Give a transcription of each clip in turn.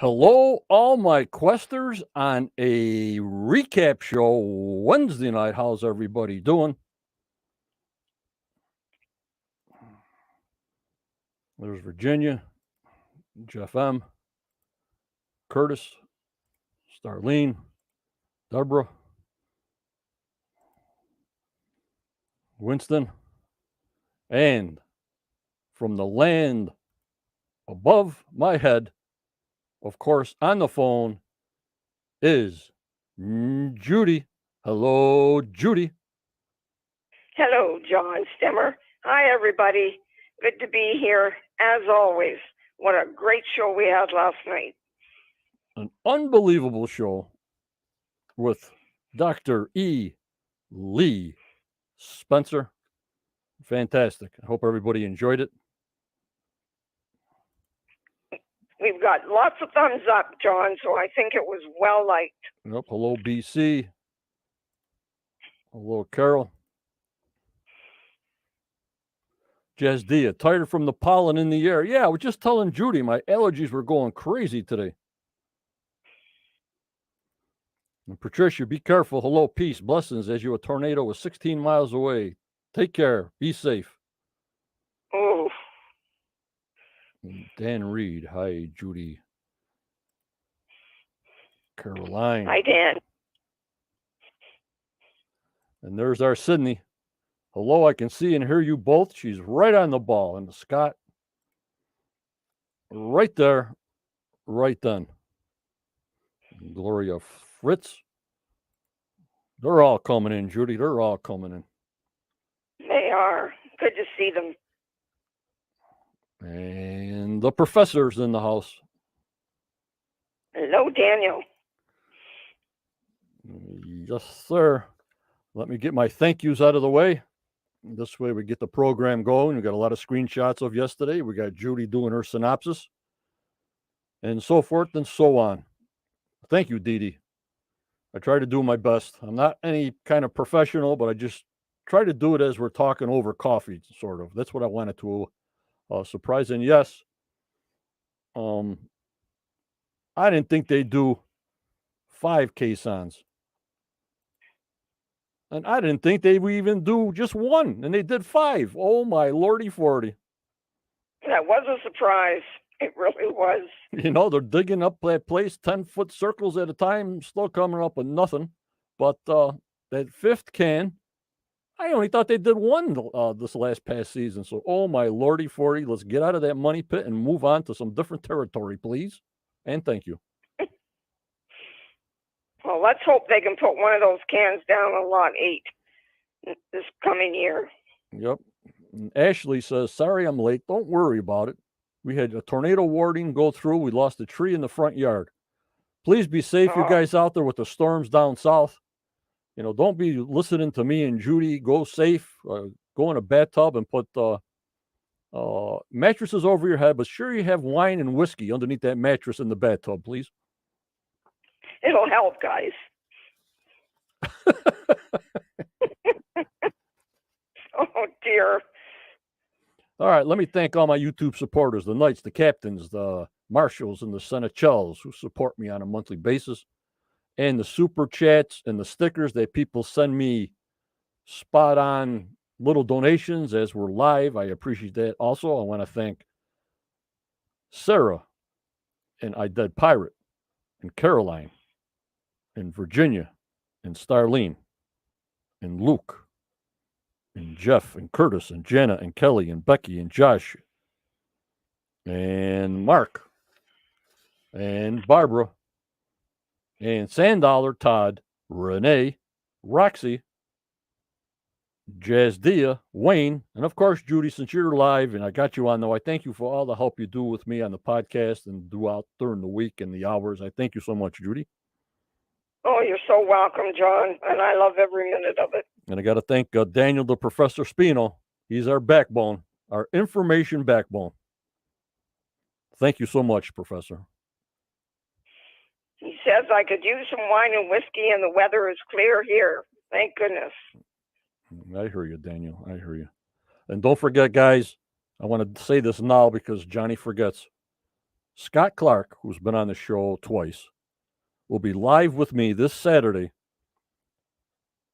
Hello, all my questers on a recap show Wednesday night. How's everybody doing? There's Virginia, Jeff M, Curtis, Starlene, Deborah, Winston, and from the land above my head, of course, on the phone is Judy. Hello, Judy. Hello, John Stemmer. Hi, everybody. Good to be here, as always. What a great show we had last night. An unbelievable show with Dr. E. Lee Spencer. Fantastic. I hope everybody enjoyed it. We've got lots of thumbs up, John, so I think it was well liked. Yep. Hello, BC. Hello, Carol. Jazdia, tired from the pollen in the air. Yeah, I was just telling Judy my allergies were going crazy today. And Patricia, be careful. Hello, peace, blessings, as you a tornado was 16 miles away. Take care. Be safe. Oh. Dan Reed. Hi, Judy. Caroline. Hi, Dan. And there's our Sydney. Hello, I can see and hear you both. She's right on the ball. And Scott, right there, right then. Gloria Fritz. They're all coming in, Judy. They're all coming in. They are. Good to see them. And the professor's in the house. Hello, Daniel. Yes, sir. Let me get my thank yous out of the way. This way we get the program going. We got a lot of screenshots of yesterday. We got Judy doing her synopsis and so forth and so on. Thank you, Dee Dee. I try to do my best. I'm not any kind of professional, but I just try to do it as we're talking over coffee, sort of. That's what I wanted to surprise. And yes, I didn't think they'd do 5 caissons. And I didn't think they would even do just 1, and they did 5. Oh, my lordy forty. That was a surprise. It really was. You know, they're digging up that place 10-foot circles at a time, still coming up with nothing. But that 5th can, I only thought they did 1 this last past season. So, oh, my lordy forty, let's get out of that money pit and move on to some different territory, please. And thank you. Well, let's hope they can put one of those cans down on lot 8 this coming year. Yep. And Ashley says, sorry I'm late. Don't worry about it. We had a tornado warning go through. We lost a tree in the front yard. Please be safe, you guys out there with the storms down south. You know, don't be listening to me and Judy. Go safe. Go in a bathtub and put mattresses over your head, but sure you have wine and whiskey underneath that mattress in the bathtub, please. It'll help, guys. Oh, dear. All right, let me thank all my YouTube supporters, the Knights, the Captains, the Marshals, and the Senechels who support me on a monthly basis, and the Super Chats and the stickers that people send me spot-on little donations as we're live. I appreciate that. Also, I want to thank Sarah and I Dead Pirate and Caroline and Virginia and Starlene and Luke and Jeff and Curtis and Jenna and Kelly and Becky and Josh and Mark and Barbara and Sandollar, Todd, Renee, Roxy, Jazdia, Wayne, and of course, Judy, since you're live and I got you on, though, I thank you for all the help you do with me on the podcast and during the week and the hours. I thank you so much, Judy. Oh, you're so welcome, John, and I love every minute of it. And I got to thank Daniel, the Professor Spino. He's our backbone, our information backbone. Thank you so much, Professor. He says I could use some wine and whiskey, and the weather is clear here. Thank goodness. I hear you, Daniel. I hear you. And don't forget, guys, I want to say this now because Johnny forgets. Scott Clark, who's been on the show twice, will be live with me this Saturday,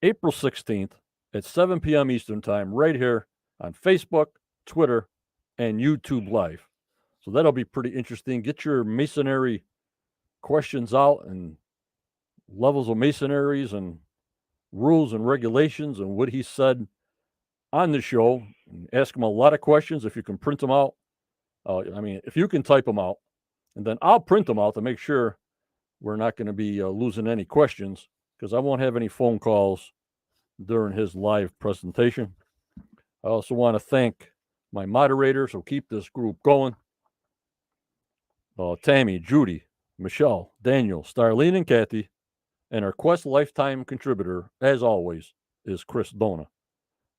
April 16th at 7 p.m. Eastern Time, right here on Facebook, Twitter, and YouTube Live. So that'll be pretty interesting. Get your masonry questions out and levels of masonries and rules and regulations and what he said on the show. And ask him a lot of questions if you can print them out. If you can type them out, and then I'll print them out to make sure we're not going to be losing any questions, because I won't have any phone calls during his live presentation. I also want to thank my moderators who keep this group going. Tammy, Judy, Michelle, Daniel, Starlene, and Kathy. And our Quest Lifetime contributor, as always, is Chris Dona.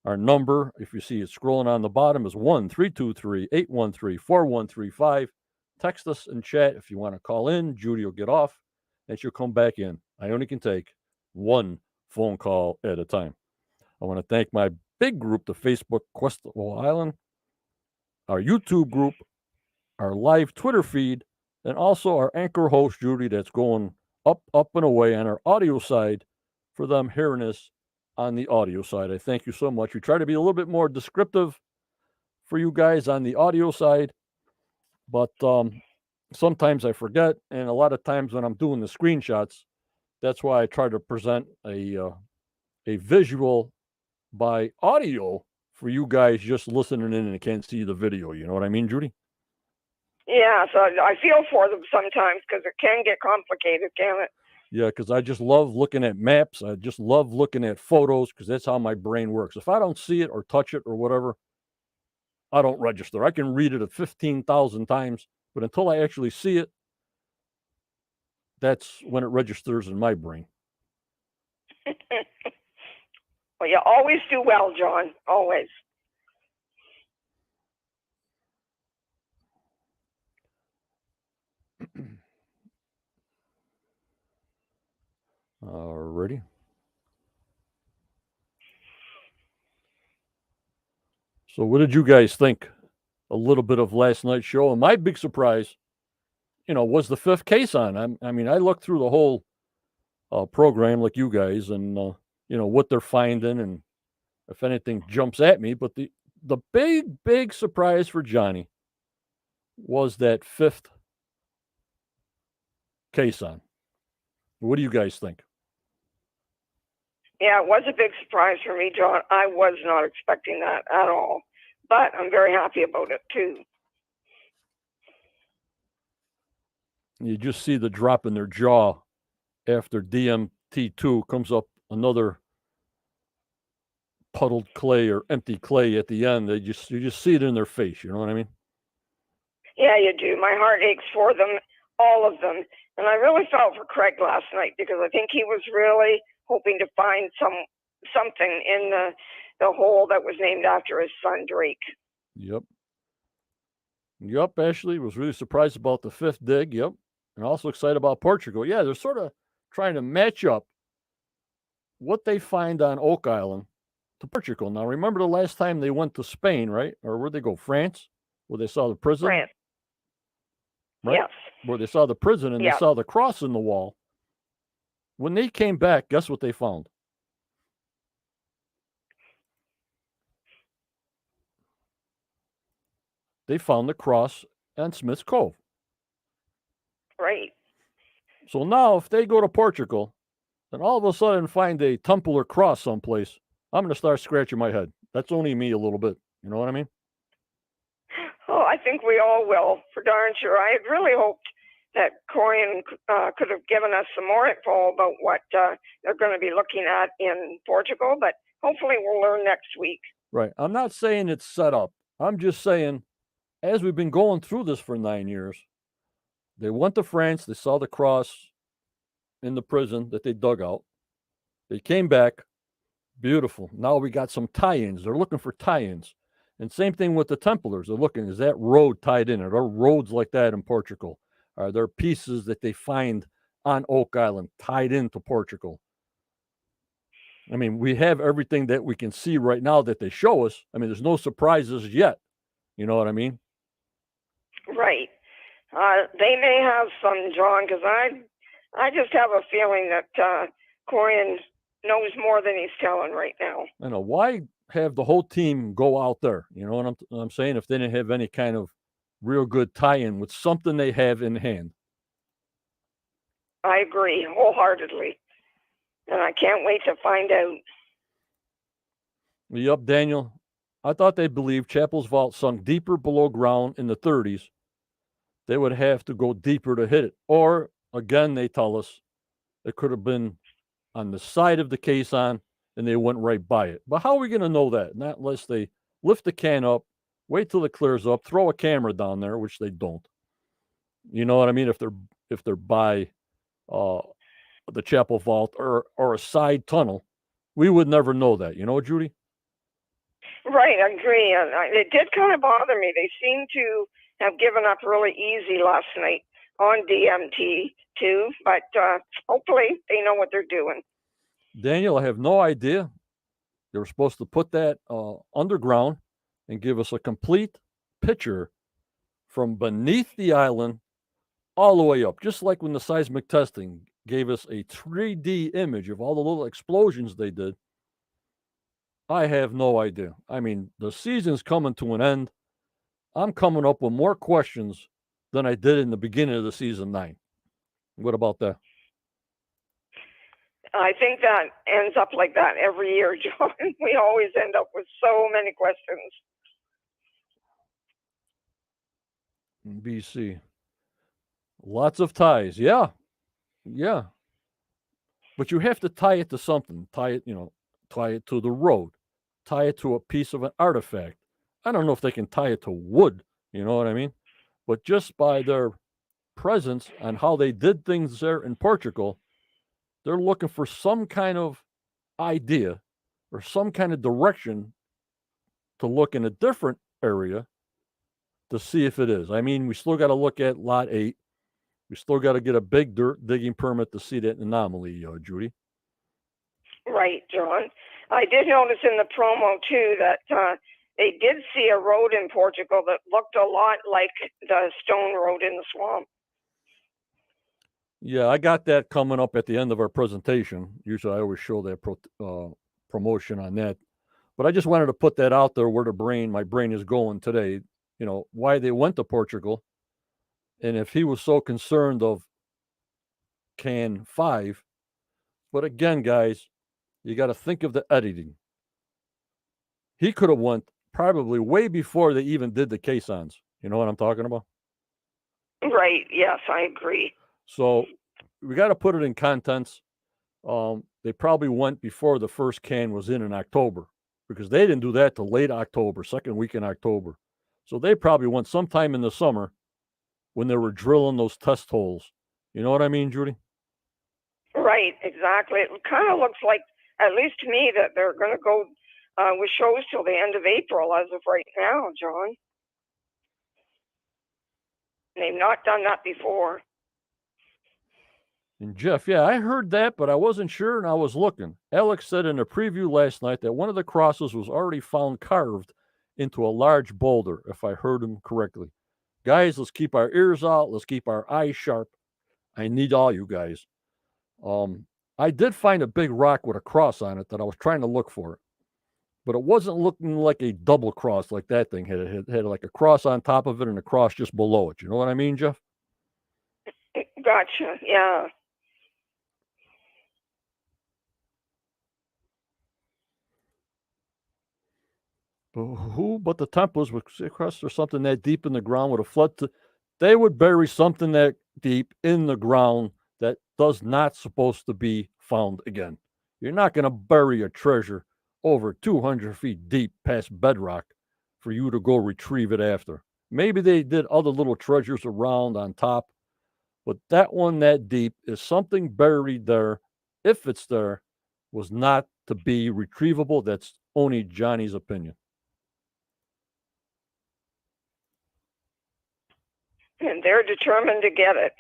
Our number, if you see it scrolling on the bottom, is 1-323-813-4135. Text us and chat if you want to call in. Judy will get off, and she'll come back in. I only can take one phone call at a time. I want to thank my big group, the Facebook Quest of Island, our YouTube group, our live Twitter feed, and also our anchor host, Judy, that's going up, and away on our audio side for them hearing us on the audio side. I thank you so much. We try to be a little bit more descriptive for you guys on the audio side, but sometimes I forget, and a lot of times when I'm doing the screenshots, that's why I try to present a visual by audio for you guys just listening in and can't see the video. You know what I mean, Judy? Yeah, so I feel for them sometimes because it can get complicated, can't it? Yeah, because I just love looking at maps. I just love looking at photos because that's how my brain works. If I don't see it or touch it or whatever, I don't register. I can read it 15,000 times, but until I actually see it, that's when it registers in my brain. Well, you always do well, John. Always. Alrighty. So what did you guys think a little bit of last night's show? And my big surprise, was the fifth case on. I looked through the whole program like you guys and, what they're finding and if anything jumps at me. But the big surprise for Johnny was that fifth case on. What do you guys think? Yeah, it was a big surprise for me, John. I was not expecting that at all, but I'm very happy about it too. You just see the drop in their jaw after DMT2 comes up another puddled clay or empty clay at the end. You just see it in their face. You know what I mean? Yeah, you do. My heart aches for them, all of them. And I really felt for Craig last night because I think he was really hoping to find something in the hole that was named after his son, Drake. Yep, Ashley was really surprised about the fifth dig. Yep. And also excited about Portugal. Yeah, they're sort of trying to match up what they find on Oak Island to Portugal. Now, remember the last time they went to Spain, right? Or where'd they go? France? Where they saw the prison? France. Right? Yes. Where they saw the prison and they saw the cross in the wall. When they came back, guess what they found? They found the cross on Smith's Cove. Right. So now if they go to Portugal and all of a sudden find a Templar cross someplace, I'm going to start scratching my head. That's only me a little bit. You know what I mean? Oh, I think we all will, for darn sure. I had really hoped that Corian could have given us some more info about what they're going to be looking at in Portugal, but hopefully we'll learn next week. Right. I'm not saying it's set up. I'm just saying, as we've been going through this for 9 years, they went to France, they saw the cross in the prison that they dug out. They came back. Beautiful. Now we got some tie-ins. They're looking for tie-ins. And same thing with the Templars. They're looking, is that road tied in? Are there roads like that in Portugal? Are there pieces that they find on Oak Island tied into Portugal? I mean, we have everything that we can see right now that they show us. I mean, there's no surprises yet. You know what I mean? Right. They may have some, John, because I just have a feeling that Corian knows more than he's telling right now. I know. Why have the whole team go out there? You know what I'm saying? If they didn't have any kind of real good tie-in with something they have in hand. I agree wholeheartedly, and I can't wait to find out. Yup, Daniel. I thought they believed Chapel's vault sunk deeper below ground in the 30s. They would have to go deeper to hit it. Or, again, they tell us it could have been on the side of the caisson and they went right by it. But how are we going to know that? Not unless they lift the can up, wait till it clears up, throw a camera down there, which they don't. You know what I mean? If they're by the Chapel vault or a side tunnel, we would never know that. You know, Judy? Right, I agree. And it did kind of bother me. They seem to have given up really easy last night on DMT too, but hopefully they know what they're doing. Daniel, I have no idea. They were supposed to put that underground and give us a complete picture from beneath the island all the way up, just like when the seismic testing gave us a 3D image of all the little explosions they did. I have no idea. I mean, the season's coming to an end. I'm coming up with more questions than I did in the beginning of the season 9. What about that? I think that ends up like that every year, John. We always end up with so many questions. BC. Lots of ties. Yeah. But you have to tie it to something. Tie it to the road. Tie it to a piece of an artifact. I don't know if they can tie it to wood. You know what I mean? But just by their presence and how they did things there in Portugal, they're looking for some kind of idea or some kind of direction to look in a different area to see if it is. I mean, we still got to look at Lot 8. We still got to get a big dirt digging permit to see that anomaly, Judy. Right, John. I did notice in the promo, too, that they did see a road in Portugal that looked a lot like the stone road in the swamp. Yeah, I got that coming up at the end of our presentation. Usually I always show that promotion on that. But I just wanted to put that out there where my brain is going today. You know, why they went to Portugal. And if he was so concerned of Can 5. But again, guys, you got to think of the editing. He could have went probably way before they even did the caissons. You know what I'm talking about? Right. Yes, I agree. So we got to put it in contents. They probably went before the first can was in October because they didn't do that till late October, second week in October. So they probably went sometime in the summer when they were drilling those test holes. You know what I mean, Judy? Right, exactly. It kind of looks like, at least to me, that they're going to go with shows till the end of April as of right now, John. They've not done that before. And Jeff, yeah, I heard that, but I wasn't sure and I was looking. Alex said in a preview last night that one of the crosses was already found carved into a large boulder, if I heard him correctly. Guys, let's keep our ears out. Let's keep our eyes sharp. I need all you guys. I did find a big rock with a cross on it that I was trying to look for it, but it wasn't looking like a double cross like that thing had. It had like a cross on top of it and a cross just below it. You know what I mean, Jeff? Gotcha. Yeah. Who but the Templars would sequester something that deep in the ground with a flood? They would bury something that deep in the ground that does not supposed to be found again. You're not going to bury a treasure over 200 feet deep past bedrock for you to go retrieve it after. Maybe they did other little treasures around on top, but that one that deep is something buried there. If it's there, was not to be retrievable. That's only Johnny's opinion. And they're determined to get it.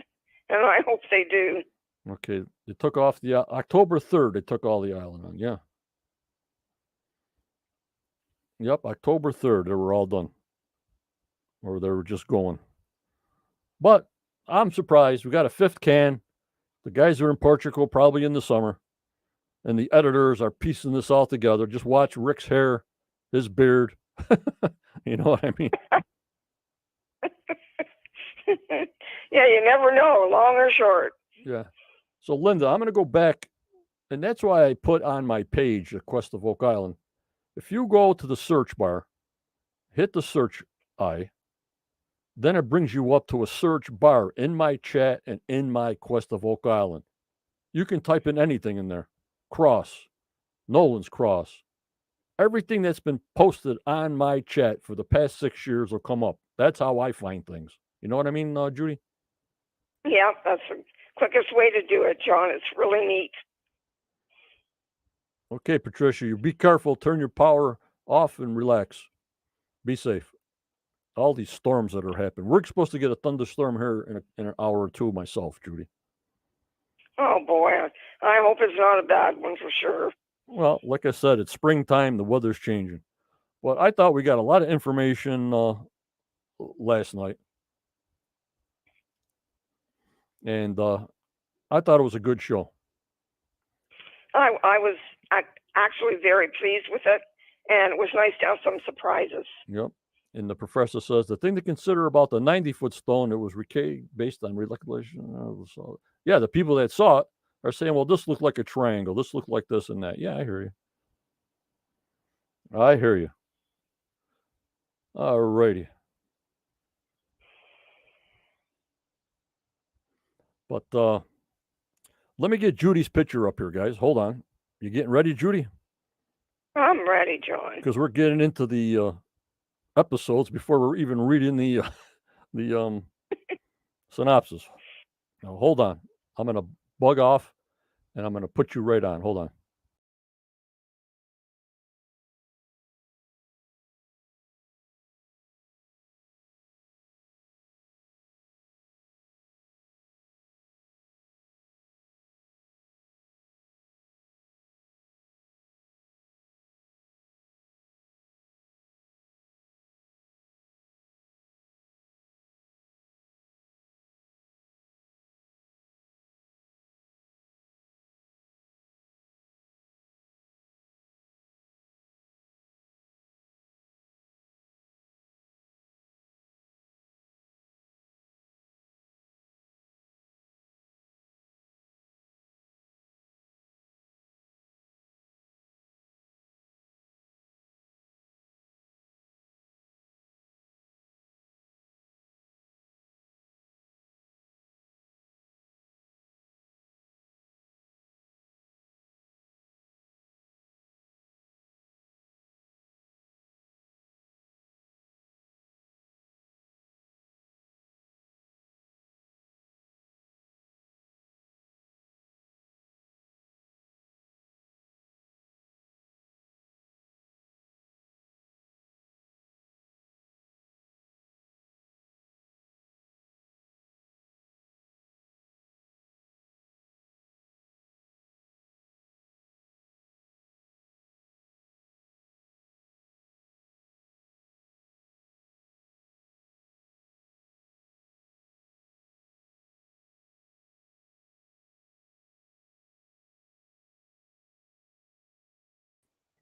And I hope they do. Okay. They took off the October 3rd. They took all the island on. Yeah. Yep. October 3rd. They were all done. Or they were just going. But I'm surprised. We got a fifth can. The guys are in Portugal, probably in the summer. And the editors are piecing this all together. Just watch Rick's hair, his beard. You know what I mean? Yeah, you never know, long or short. Yeah. So, Linda, I'm going to go back. And that's why I put on my page, The Quest of Oak Island. If you go to the search bar, hit the search eye, then it brings you up to a search bar in my chat and in my Quest of Oak Island. You can type in anything in there. Cross, Nolan's Cross. Everything that's been posted on my chat for the past 6 years will come up. That's how I find things. You know what I mean, Judy? Yeah, that's the quickest way to do it, John. It's really neat. Okay, Patricia, you be careful. Turn your power off and relax. Be safe. All these storms that are happening. We're supposed to get a thunderstorm here in an hour or two myself, Judy. Oh, boy. I hope it's not a bad one for sure. Well, like I said, it's springtime. The weather's changing. But I thought we got a lot of information last night. And I thought it was a good show. I was actually very pleased with it, and it was nice to have some surprises. Yep. And the professor says the thing to consider about the 90-foot stone, it was based on recollection. Yeah, the people that saw it are saying, well, this looked like a triangle. This looked like this and that. Yeah, I hear you. I hear you. All righty. But let me get Judy's picture up here, guys. Hold on. You getting ready, Judy? I'm ready, John. Because we're getting into the episodes before we're even reading the synopsis. Now, hold on. I'm going to bug off, and I'm going to put you right on. Hold on.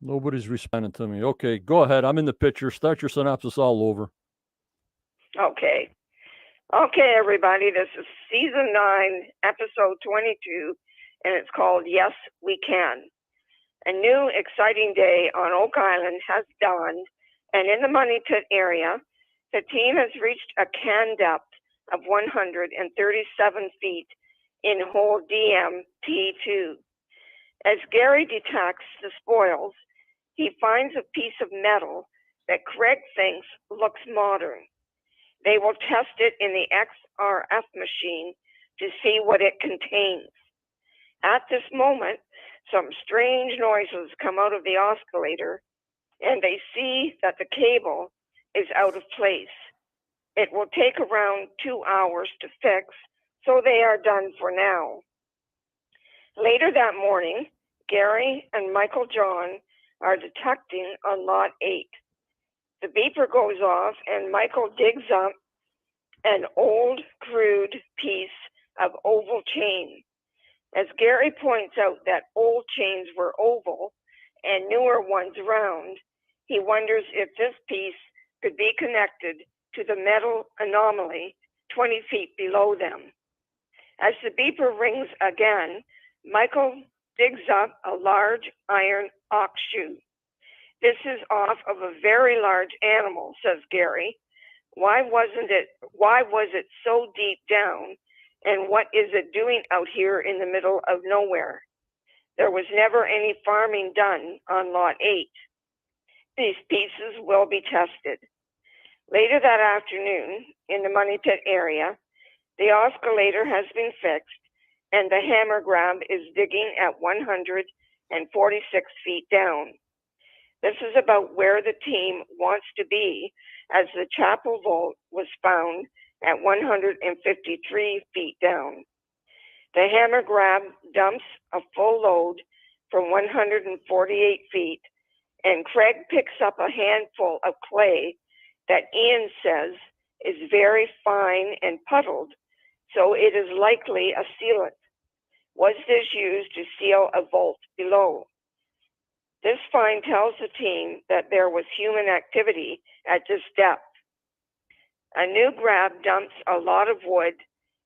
Nobody's responding to me. Okay, go ahead. I'm in the picture. Start your synopsis all over. Okay. Okay, everybody. This is season 9, episode 22, and it's called Yes, We Can. A new, exciting day on Oak Island has dawned, and in the Money Pit area, the team has reached a can depth of 137 feet in hole DM-P2. As Gary detects the spoils, he finds a piece of metal that Craig thinks looks modern. They will test it in the XRF machine to see what it contains. At this moment, some strange noises come out of the oscillator, and they see that the cable is out of place. It will take around 2 hours to fix, so they are done for now. Later that morning, Gary and Michael John are detecting on lot 8. The beeper goes off, and Michael digs up an old, crude piece of oval chain. As Gary points out that old chains were oval and newer ones round, he wonders if this piece could be connected to the metal anomaly 20 feet below them. As the beeper rings again, Michael digs up a large iron ox shoe. This is off of a very large animal, says Gary. Why was it so deep down? And what is it doing out here in the middle of nowhere? There was never any farming done on Lot 8. These pieces will be tested. Later that afternoon, in the Money Pit area, the oscillator has been fixed and the hammer grab is digging at 146 feet down. This is about where the team wants to be, as the chapel vault was found at 153 feet down. The hammer grab dumps a full load from 148 feet, and Craig picks up a handful of clay that Ian says is very fine and puddled, so it is likely a sealant. Was this used to seal a vault below? This find tells the team that there was human activity at this depth. A new grab dumps a lot of wood,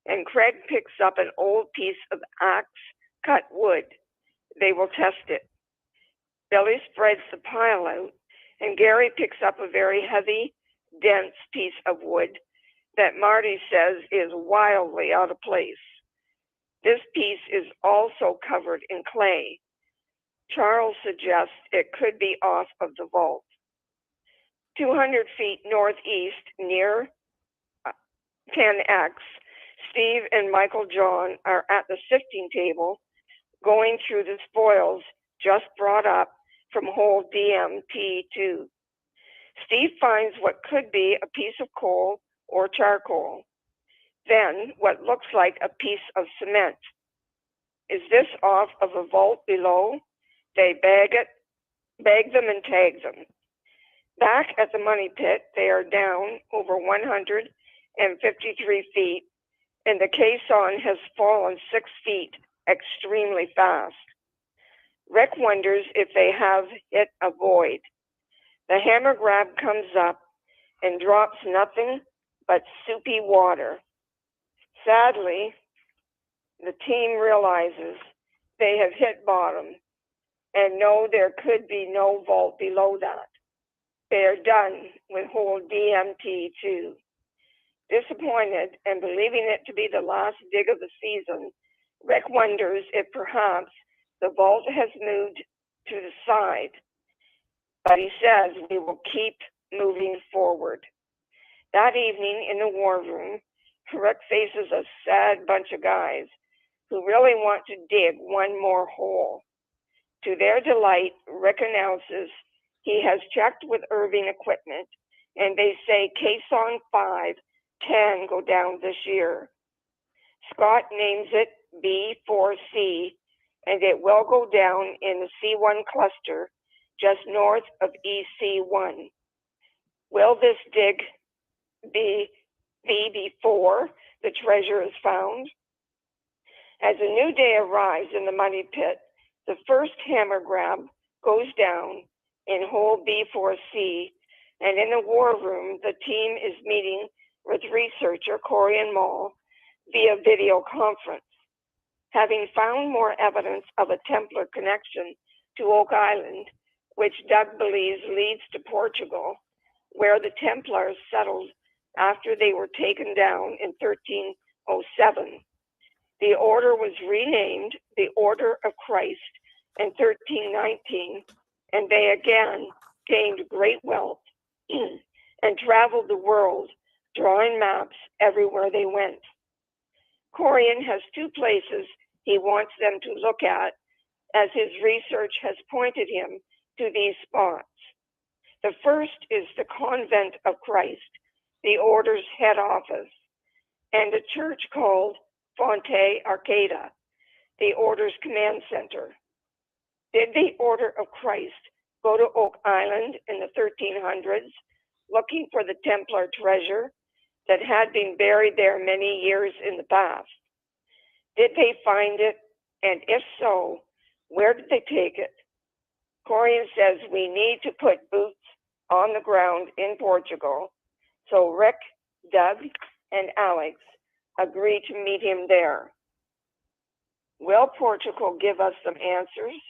and Craig picks up an old piece of axe-cut wood. They will test it. Billy spreads the pile out, and Gary picks up a very heavy, dense piece of wood that Marty says is wildly out of place. This piece is also covered in clay. Charles suggests it could be off of the vault. 200 feet northeast near 10X, Steve and Michael John are at the sifting table going through the spoils just brought up from hole DMT2. Steve finds what could be a piece of coal or charcoal, then what looks like a piece of cement. Is this off of a vault below? They bag them and tag them. Back at the Money Pit, they are down over 153 feet, and the caisson has fallen 6 feet extremely fast. Rick wonders if they have hit a void. The hammer grab comes up and drops nothing but soupy water. Sadly, the team realizes they have hit bottom and know there could be no vault below that. They are done with hole DMT2. Disappointed and believing it to be the last dig of the season, Rick wonders if perhaps the vault has moved to the side, but he says we will keep moving forward. That evening in the war room, Rick faces a sad bunch of guys who really want to dig one more hole. To their delight, Rick announces he has checked with Irving Equipment, and they say caisson 5 can go down this year. Scott names it B4C, and it will go down in the C1 cluster just north of EC1. Will this dig be before the treasure is found? As a new day arrives in the Money Pit, the first hammer grab goes down in hole B4C, and in the war room, the team is meeting with researcher Corian Mall via video conference. Having found more evidence of a Templar connection to Oak Island, which Doug believes leads to Portugal, where the Templars settled after they were taken down in 1307. The order was renamed the Order of Christ in 1319, and they again gained great wealth and traveled the world, drawing maps everywhere they went. Corian has two places he wants them to look at, as his research has pointed him to these spots. The first is the Convent of Christ, the order's head office, and a church called Fonte Arcata, the order's command center. Did the Order of Christ go to Oak Island in the 1300s looking for the Templar treasure that had been buried there many years in the past. Did they find it? And if so, where did they take it? Corian says we need to put boots on the ground in Portugal. So Rick, Doug, and Alex agree to meet him there. Will Portugal give us some answers?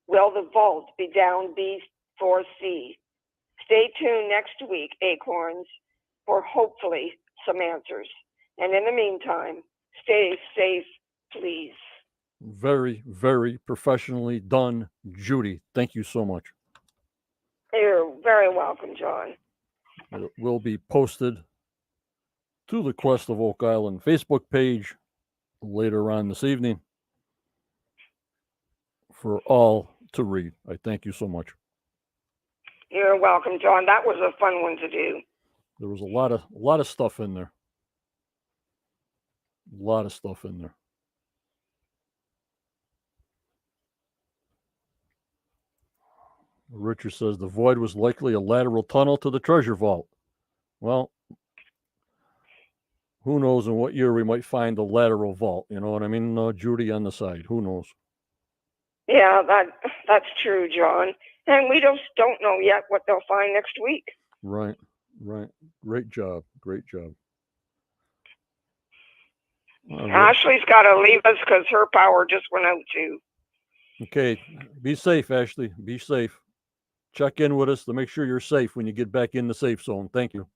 Will the vault be down B4C? Stay tuned next week, Acorns, for hopefully some answers. And in the meantime, stay safe, please. Very, very professionally done, Judy. Thank you so much. You're very welcome, John. It will be posted to the Quest of Oak Island Facebook page later on this evening for all to read. I thank you so much. You're welcome, John. That was a fun one to do. There was a lot of stuff in there. A lot of stuff in there. Richard says the void was likely a lateral tunnel to the treasure vault. Well, who knows in what year we might find a lateral vault? You know what I mean, Judy, on the side. Who knows? Yeah, that's true, John. And we just don't know yet what they'll find next week. Right. Great job. Ashley's got to leave us because her power just went out too. Okay. Be safe, Ashley. Be safe. Check in with us to make sure you're safe when you get back in the safe zone. Thank you.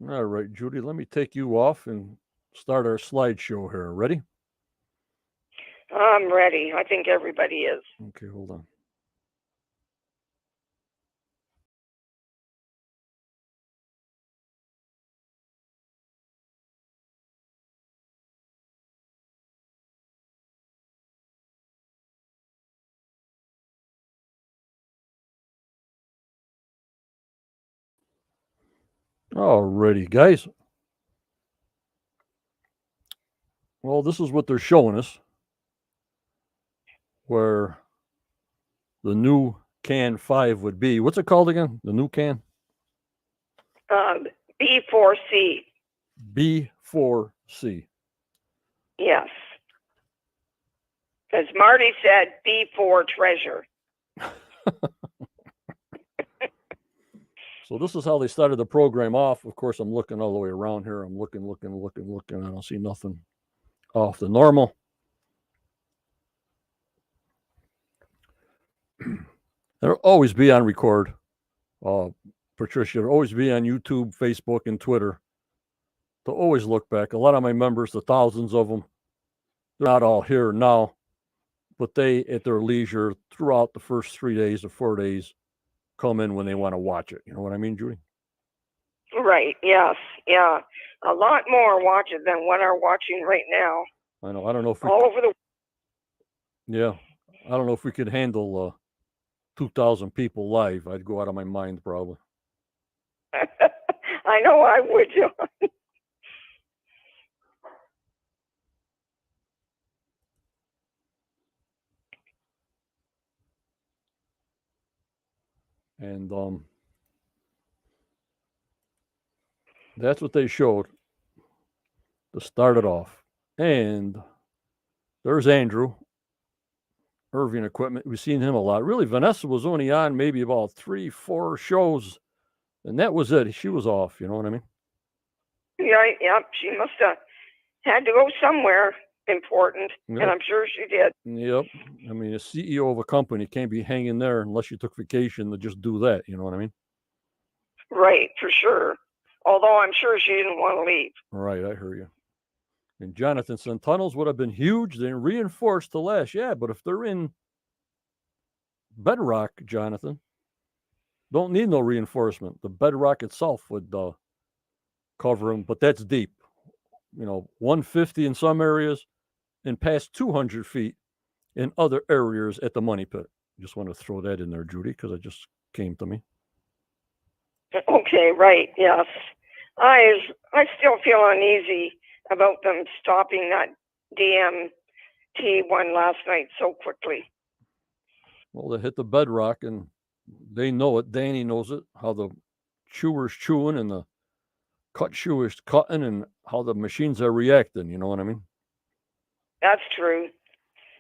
All right, Judy, let me take you off and start our slideshow here. Ready? I'm ready. I think everybody is. Okay, hold on. Alrighty, guys. Well, this is what they're showing us, where the new can 5 would be. What's it called again? The new can? B4C. B4C. Yes. Because Marty said B4 treasure. So this is how they started the program off. Of course, I'm looking all the way around here. I'm looking. I don't see nothing off the normal. It'll always be on record. Patricia, it'll always be on YouTube, Facebook, and Twitter. To always look back. A lot of my members, the thousands of them, they're not all here now, but they, at their leisure, throughout the first 3 days or 4 days, come in when they want to watch it. You know what I mean, Judy? Right. Yes. Yeah. A lot more watch it than what are watching right now. I know. I don't know if we, all over the. Yeah. I don't know if we could handle 2,000 people live. I'd go out of my mind probably. I know I would, John. And that's what they showed to start it off. And there's Andrew, Irving Equipment. We've seen him a lot. Really, Vanessa was only on maybe about 3-4 shows, and that was it. She was off. You know what I mean? Yeah. Yep. She must have had to go somewhere important, Yep. and I'm sure she did. Yep. I mean, a CEO of a company can't be hanging there unless you took vacation to just do that. You know what I mean? Right, for sure. Although I'm sure she didn't want to leave. Right, I hear you. And Jonathan said tunnels would have been huge. They're reinforced to last. Yeah, but if they're in bedrock, Jonathan, don't need no reinforcement. The bedrock itself would cover them, but that's deep. 150 in some areas and past 200 feet in other areas at the money pit. Just want to throw that in there, Judy, because it just came to me. Okay, right, yes. I still feel uneasy about them stopping that DMT one last night so quickly. Well, they hit the bedrock and They know it. Danny knows it. How the chewer's chewing and the cut chewer's cutting, and how the machines are reacting. You know what I mean? That's true.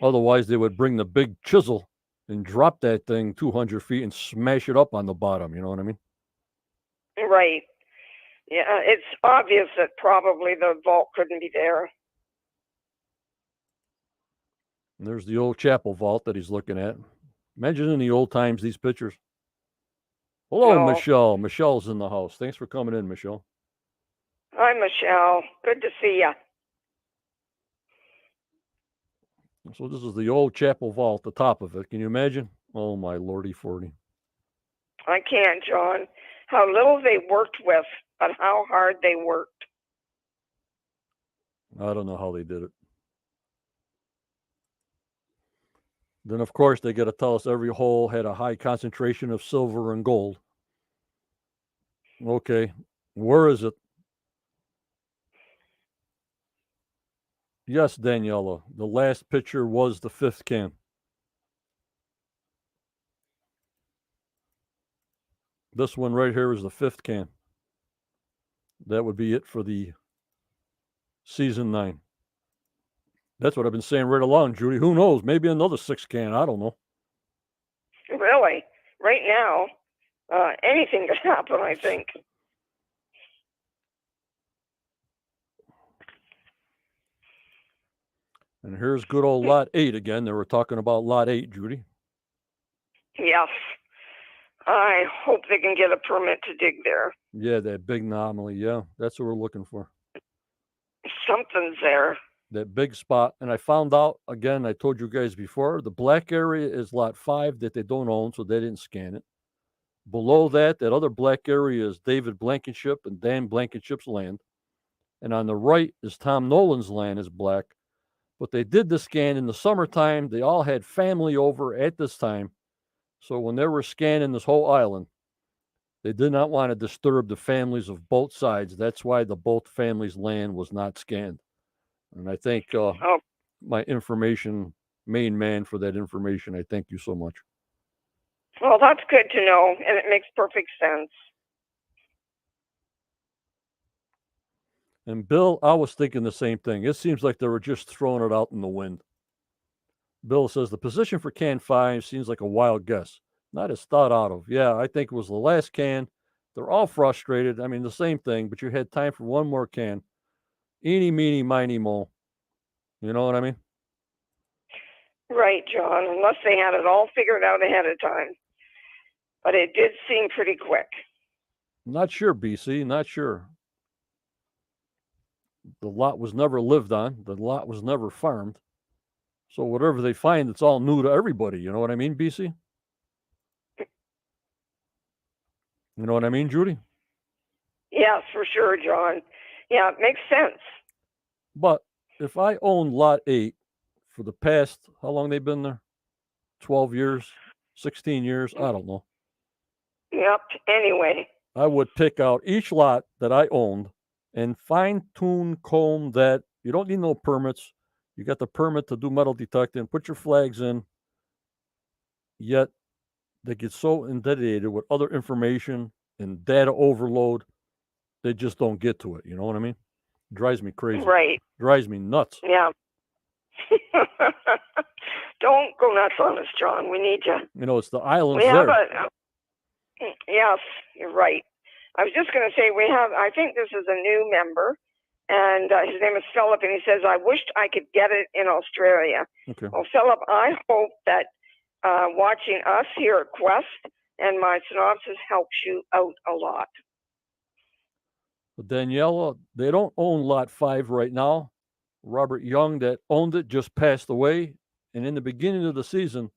Otherwise, they would bring the big chisel and drop that thing 200 feet and smash it up on the bottom. You know what I mean? Right. Yeah, it's obvious that probably the vault couldn't be there. And there's the old chapel vault that he's looking at. Imagine in the old times, these pictures. Hello, No. Michelle. Michelle's in the house. Thanks for coming in, Michelle. Hi, Michelle. Good to see you. So this is the old chapel vault, the top of it. Can you imagine? Oh, my lordy 40. I can't, John. How little they worked with, but how hard they worked. I don't know how they did it. Then, of course, they got to tell us every hole had a high concentration of silver and gold. Okay, where is it? Yes, Daniela, the last picture was the 5th can. This one right here is the 5th can. That would be it for the season 9. That's what I've been saying right along, Judy. Who knows? Maybe another 6 can. I don't know. Really? Right now, anything could happen, I think. And here's good old lot 8 again. They were talking about lot 8, Judy. Yes. I hope they can get a permit to dig there. Yeah, that big anomaly. Yeah, that's what we're looking for. Something's there. That big spot. And I found out, again, I told you guys before, the black area is lot 5 that they don't own, so they didn't scan it. Below that other black area is David Blankenship and Dan Blankenship's land. And on the right is Tom Nolan's land is black. But they did the scan in the summertime. They all had family over at this time. So when they were scanning this whole island, they did not want to disturb the families of both sides. That's why the both families' land was not scanned. And I thank my main man for that information. I thank you so much. Well, that's good to know, and it makes perfect sense. And Bill, I was thinking the same thing. It seems like they were just throwing it out in the wind. Bill says the position for can 5 seems like a wild guess, not as thought out of. Yeah, I think it was the last can. They're all frustrated. I mean, the same thing, but you had time for one more can. Eeny, meeny, miny, mo. You know what I mean? Right, John, unless they had it all figured out ahead of time. But it did seem pretty quick. Not sure, BC, not sure. The lot was never lived on. The lot was never farmed. So whatever they find, it's all new to everybody. You know what I mean, BC? You know what I mean, Judy? Yes, for sure, John. Yeah, it makes sense. But if I own lot 8 for the past, how long they've been there? 12 years, 16 years, I don't know. Yep, anyway. I would pick out each lot that I owned and fine-tune comb that. You don't need no permits. You got the permit to do metal detecting, put your flags in, yet they get so inundated with other information and data overload, they just don't get to it. You know what I mean? Drives me crazy. Right. Drives me nuts. Yeah. Don't go nuts on us, John. We need you. You know, it's the islands We have there. yes, you're right. I was just going to say I think this is a new member, and his name is Philip, and he says, I wished I could get it in Australia. Okay. Well, Philip, I hope that watching us here at Quest and my synopsis helps you out a lot. Daniela, they don't own lot 5 right now. Robert Young, that owned it, just passed away. And in the beginning of the season,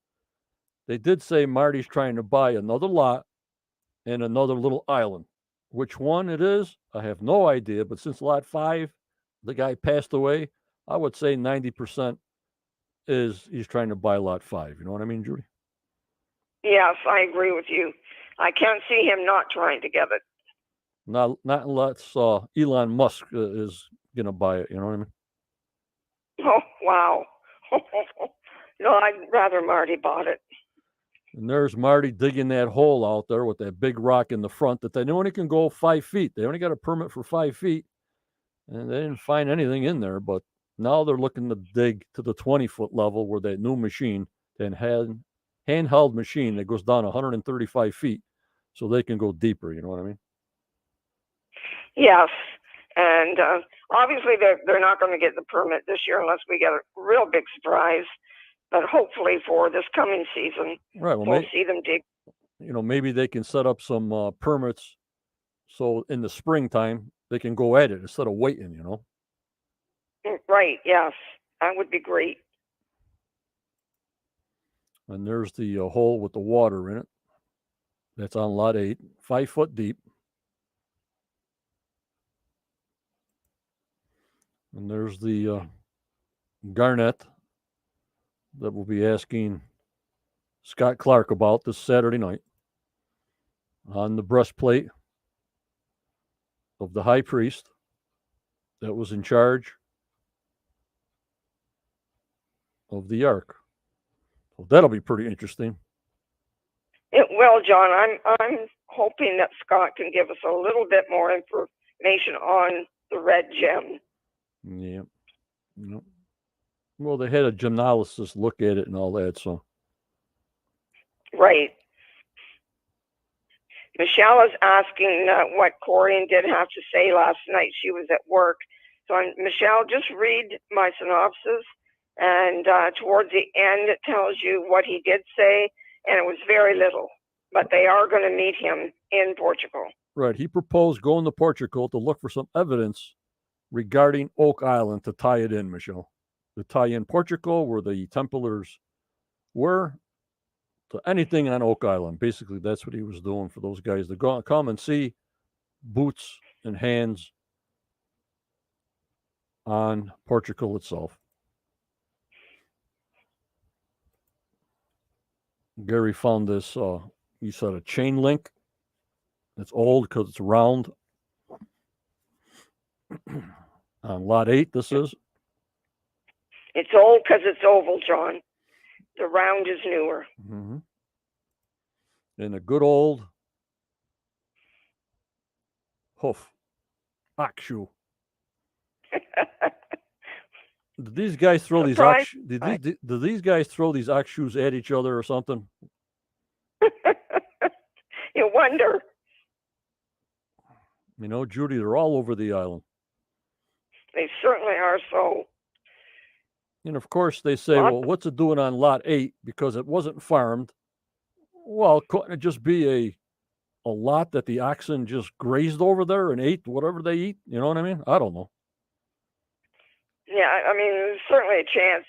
they did say Marty's trying to buy another lot and another little island. Which one it is, I have no idea. But since lot 5, the guy passed away, I would say 90% is he's trying to buy lot 5. You know what I mean, Judy? Yes, I agree with you. I can't see him not trying to get it. Not unless Elon Musk is going to buy it. You know what I mean? Oh, wow. No, I'd rather Marty bought it. And there's Marty digging that hole out there with that big rock in the front that they only can go 5 feet. They only got a permit for 5 feet, and they didn't find anything in there. But now they're looking to dig to the 20-foot level where that new machine, that handheld machine that goes down 135 feet, so they can go deeper. You know what I mean? Yes. And obviously they're not going to get the permit this year unless we get a real big surprise. But hopefully for this coming season, Right. Well, we'll see them dig. Maybe they can set up some permits so in the springtime they can go at it instead of waiting. Right. Yes, that would be great. And there's the hole with the water in it. That's on lot 8, 5 foot deep. And there's the garnet that we'll be asking Scott Clark about this Saturday night on the breastplate of the high priest that was in charge of the ark. So that'll be pretty interesting. It will, John. I'm hoping that Scott can give us a little bit more information on the red gem. Yeah. Well, they had a gemologist look at it and all that, so. Right. Michelle is asking what Corian did have to say last night. She was at work. So, Michelle, just read my synopsis, and towards the end, it tells you what he did say, and it was very little. But they are going to meet him in Portugal. Right. He proposed going to Portugal to look for some evidence regarding Oak Island to tie it in, Michelle. To tie in Portugal, where the Templars were, to anything on Oak Island. Basically, that's what he was doing for those guys to go come and see boots and hands on Portugal itself. Gary found this, he said, a chain link. It's old because it's round. On lot 8, this is. It's old because it's oval, John. The round is newer. Mm-hmm. And a good old hoof, ox shoe. Did these guys throw these ox? Did these guys throw these ox shoes at each other or something? You wonder. Judy, they're all over the island. They certainly are. So. And of course, they say, well, what's it doing on lot 8? Because it wasn't farmed. Well, couldn't it just be a lot that the oxen just grazed over there and ate whatever they eat? You know what I mean? I don't know. Yeah, I mean, there's certainly a chance.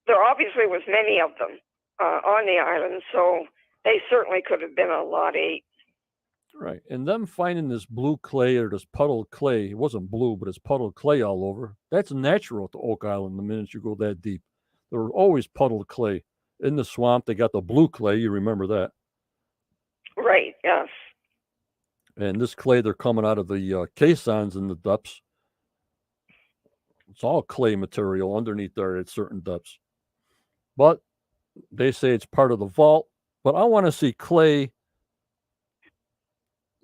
There obviously was many of them on the island, so they certainly could have been on lot 8. Right. And them finding this blue clay or this puddled clay, it wasn't blue, but it's puddled clay all over. That's natural to Oak Island the minute you go that deep. There were always puddled clay. In the swamp, they got the blue clay. You remember that. Right, yes. And this clay, they're coming out of the caissons in the depths. It's all clay material underneath there at certain depths. But they say it's part of the vault. But I want to see clay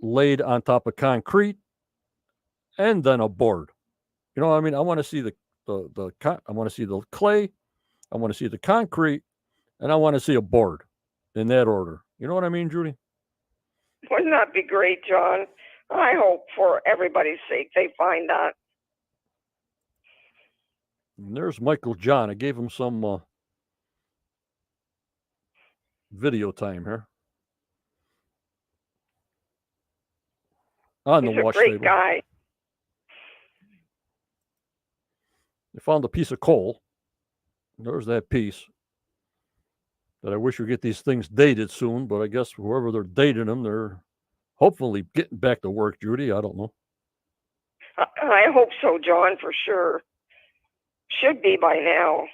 laid on top of concrete and then a board. You know what I mean? I want to see I want to see the clay, I want to see the concrete, and I want to see a board in that order. You know what I mean, Judy? Wouldn't that be great, John? I hope for everybody's sake they find that. And there's Michael John. I gave him some video time here. On He's the wash a great table. guy. They found a piece of coal. There's that piece that I wish we get these things dated soon, but I guess whoever they're dating them, they're hopefully getting back to work, Judy. I don't know. I hope so, John, for sure. Should be by now.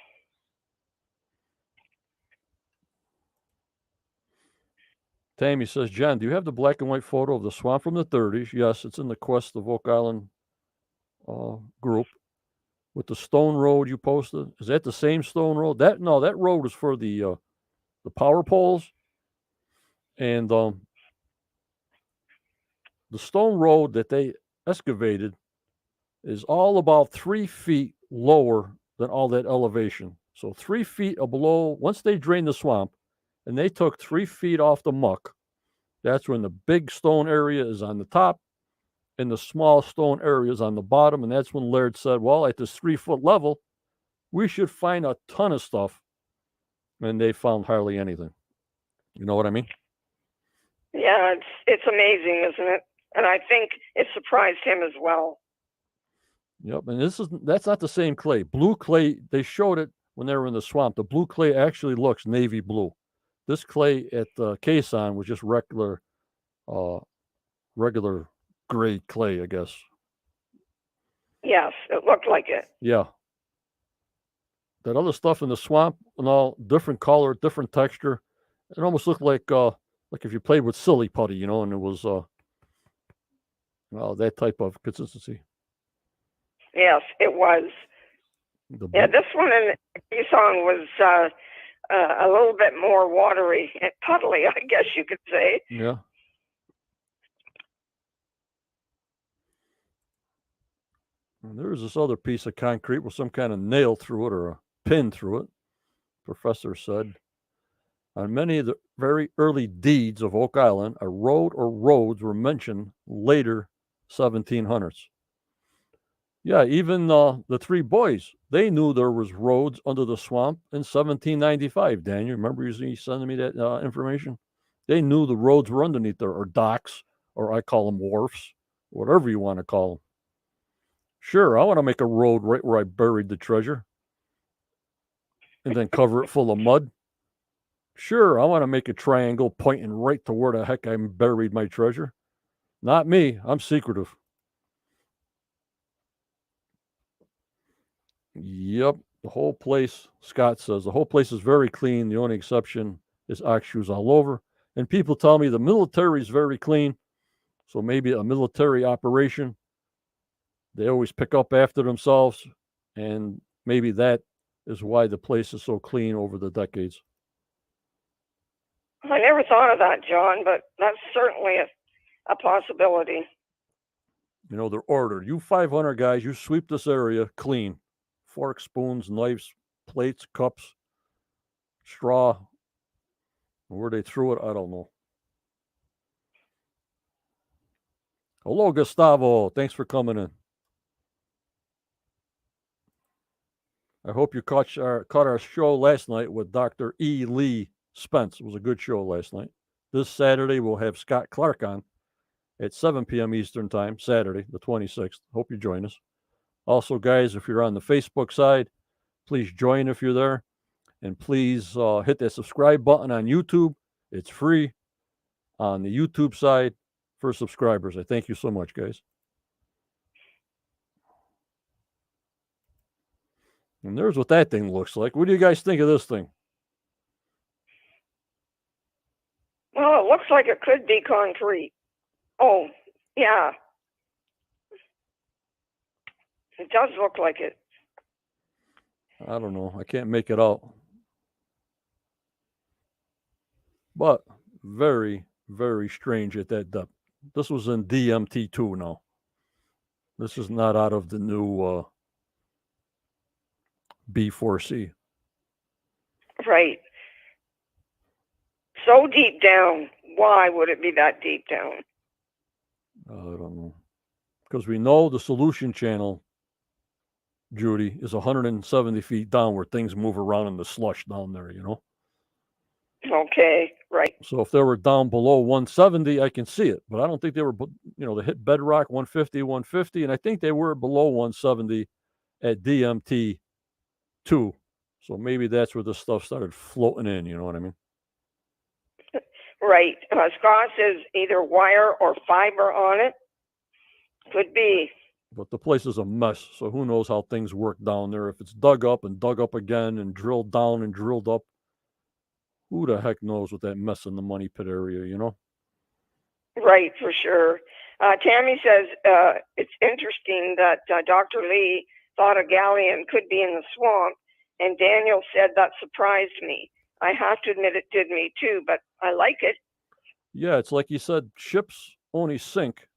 Tammy says, John, do you have the black and white photo of the swamp from the 30s? Yes, it's in the Quest of Oak Island group with the stone road you posted. Is that the same stone road? That road is for the power poles. And the stone road that they excavated is all about 3 feet lower than all that elevation. So 3 feet below, once they drained the swamp and they took 3 feet off the muck, that's when the big stone area is on the top and the small stone area is on the bottom. And that's when Laird said, well, at this 3-foot level, we should find a ton of stuff. And they found hardly anything. You know what I mean? Yeah, it's amazing, isn't it? And I think it surprised him as well. Yep, and that's not the same clay. Blue clay, they showed it when they were in the swamp. The blue clay actually looks navy blue. This clay at Quezon was just regular grade clay, I guess. Yes, it looked like it. Yeah. That other stuff in the swamp and all different color, different texture. It almost looked like if you played with silly putty, and it was that type of consistency. Yes, it was. Yeah, this one in Quezon was a little bit more watery and puddly, I guess you could say. Yeah. And there's this other piece of concrete with some kind of nail through it or a pin through it, professor said. On many of the very early deeds of Oak Island, a road or roads were mentioned later 1700s. Yeah, even the 3 boys, they knew there was roads under the swamp in 1795. Daniel, remember you sending me that information? They knew the roads were underneath there, or docks, or I call them wharfs, whatever you want to call them. Sure, I want to make a road right where I buried the treasure and then cover it full of mud. Sure, I want to make a triangle pointing right to where the heck I buried my treasure. Not me. I'm secretive. Yep, the whole place, Scott says, the whole place is very clean. The only exception is ox shoes all over. And people tell me the military is very clean. So maybe a military operation. They always pick up after themselves. And maybe that is why the place is so clean over the decades. I never thought of that, John, but that's certainly a possibility. They're ordered. You 500 guys, you sweep this area clean. Forks, spoons, knives, plates, cups, straw. Where they threw it, I don't know. Hello, Gustavo. Thanks for coming in. I hope you caught our show last night with Dr. E. Lee Spence. It was a good show last night. This Saturday, we'll have Scott Clark on at 7 p.m. Eastern Time, Saturday, the 26th. Hope you join us. Also, guys, if you're on the Facebook side, please join if you're there. And please hit that subscribe button on YouTube. It's free on the YouTube side for subscribers. I thank you so much, guys. And there's what that thing looks like. What do you guys think of this thing? Well, it looks like it could be concrete. Oh, yeah. It does look like it. I don't know. I can't make it out. But very, very strange at that depth. This was in DMT2 now. This is not out of the new B4C. Right. So deep down. Why would it be that deep down? I don't know. Because we know the solution channel, Judy, is 170 feet down where things move around in the slush down there, Okay, right. So if they were down below 170, I can see it. But I don't think they were, they hit bedrock 150, and I think they were below 170 at DMT 2. So maybe that's where this stuff started floating in, you know what I mean? Right. Scott says either wire or fiber on it. Could be. But the place is a mess, so who knows how things work down there. If it's dug up and dug up again and drilled down and drilled up, who the heck knows with that mess in the money pit area, Right, for sure. Tammy says it's interesting that Dr. Lee thought a galleon could be in the swamp, and Daniel said that surprised me. I have to admit it did me too, but I like it. Yeah, it's like you said, ships only sink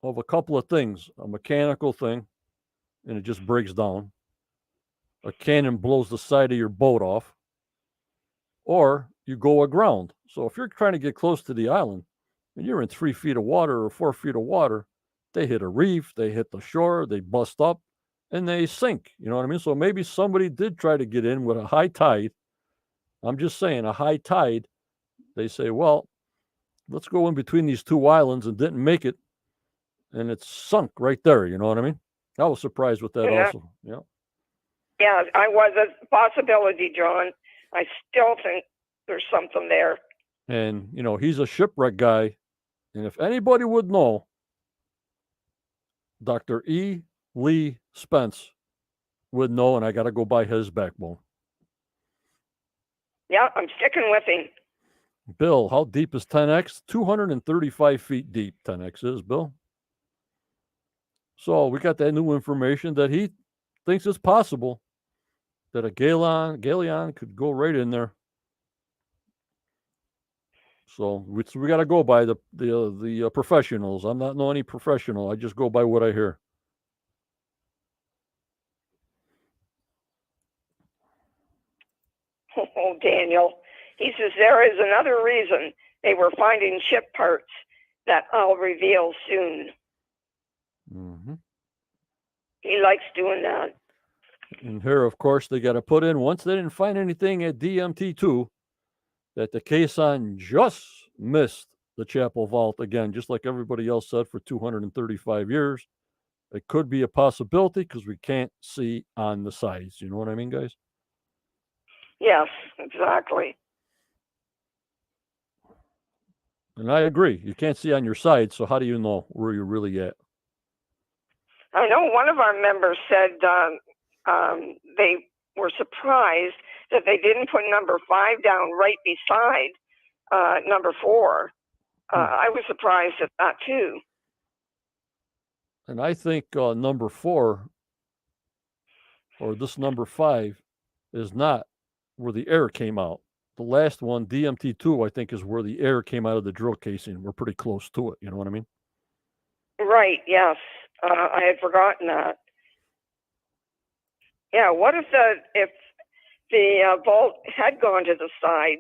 of a couple of things: a mechanical thing, and it just breaks down; a cannon blows the side of your boat off; or you go aground. So if you're trying to get close to the island and you're in 3 feet of water or 4 feet of water, they hit a reef, they hit the shore, they bust up, and they sink. You know what I mean? So maybe somebody did try to get in with a high tide. I'm just saying, a high tide. They say, well, let's go in between these two islands, and didn't make it, and it's sunk right there. You know what I mean? I was surprised with that And that, also. Yeah. yeah, I was a possibility, John. I still think there's something there. And, he's a shipwreck guy. And if anybody would know, Dr. E. Lee Spence would know, and I got to go by his backbone. Yeah, I'm sticking with him. Bill, how deep is 10X? 235 feet deep, 10X is, Bill. So we got that new information that he thinks it's possible that a galleon could go right in there. So we got to go by the professionals. I'm not no any professional. I just go by what I hear. Oh, Daniel. He says there is another reason they were finding ship parts that I'll reveal soon. Mm-hmm. He likes doing that. And here, of course, they got to put in, once they didn't find anything at DMT2, that the caisson just missed the chapel vault again, just like everybody else said, for 235 years. It could be a possibility because we can't see on the sides. You know what I mean, guys? Yes, exactly. And I agree. You can't see on your side, so how do you know where you're really at? I know one of our members said they were surprised that they didn't put number 5 down right beside number 4. I was surprised at that too. And I think number 4, or this number 5, is not where the air came out. The last one, DMT2, I think, is where the air came out of the drill casing. We're pretty close to it. You know what I mean? Right, yes. I had forgotten that. Yeah, what if the vault had gone to the side?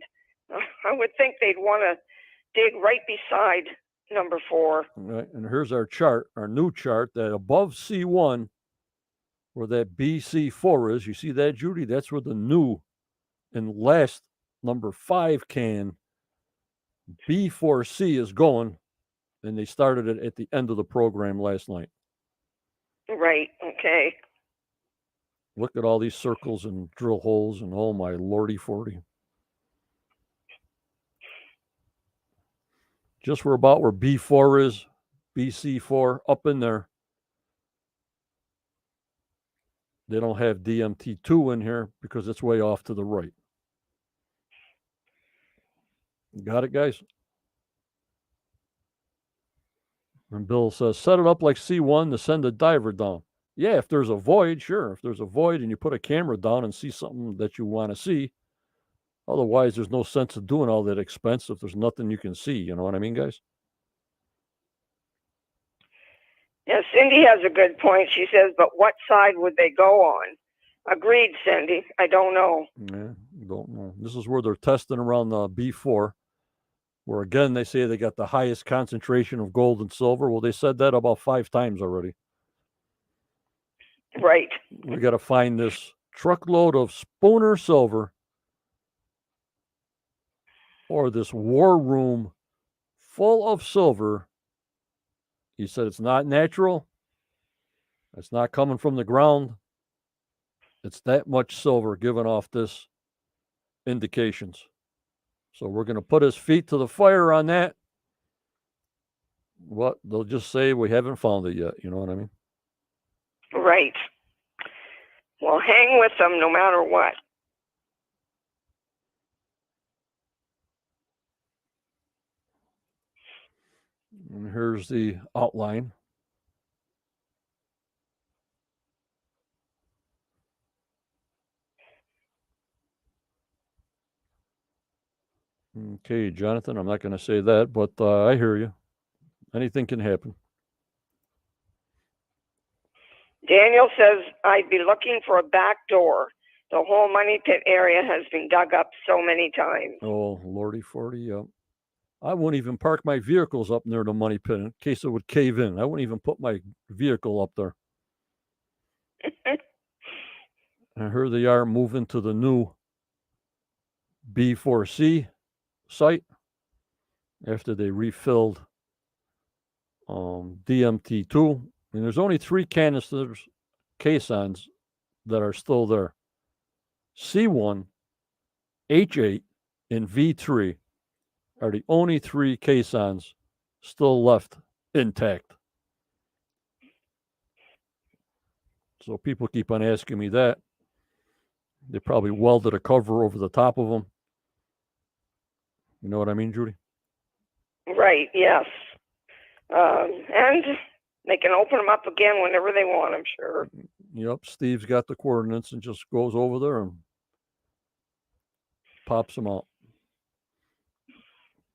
I would think they'd want to dig right beside number 4. Right. And here's our chart, our new chart, that above C1, where that BC4 is, you see that, Judy? That's where the new and last number 5 can B4C is going, and they started it at the end of the program last night. Right, okay. Look at all these circles and drill holes, and oh my lordy 40. Just where B4 is, BC4, up in there. They don't have DMT2 in here because it's way off to the right. Got it, guys? And Bill says, set it up like C1 to send a diver down. Yeah, if there's a void, sure. If there's a void and you put a camera down and see something that you want to see. Otherwise, there's no sense of doing all that expense if there's nothing you can see. You know what I mean, guys? Yeah, Cindy has a good point. She says, but what side would they go on? Agreed, Cindy. I don't know. Yeah, don't know. This is where they're testing around the B4, where again they say they got the highest concentration of gold and silver. Well, they said that about 5 times already. Right. We got to find this truckload of Spooner silver, or this war room full of silver. He said it's not natural. It's not coming from the ground. It's that much silver giving off this indications. So we're going to put his feet to the fire on that. What they'll just say, we haven't found it yet. You know what I mean? Right. Well, hang with them no matter what. And here's the outline. Okay, Jonathan, I'm not going to say that, but I hear you. Anything can happen. Daniel says, I'd be looking for a back door. The whole money pit area has been dug up so many times. Oh, Lordy 40, yeah. I wouldn't even park my vehicles up near the money pit in case it would cave in. I wouldn't even put my vehicle up there. And here they are moving to the new B4C site after they refilled DMT2. And there's only 3 canisters, caissons that are still there. C1, H8, and V3 are the only 3 caissons still left intact. So people keep on asking me that. They probably welded a cover over the top of them. You know what I mean, Judy? Right, yes. And they can open them up again whenever they want, I'm sure. Yep, Steve's got the coordinates and just goes over there and pops them out.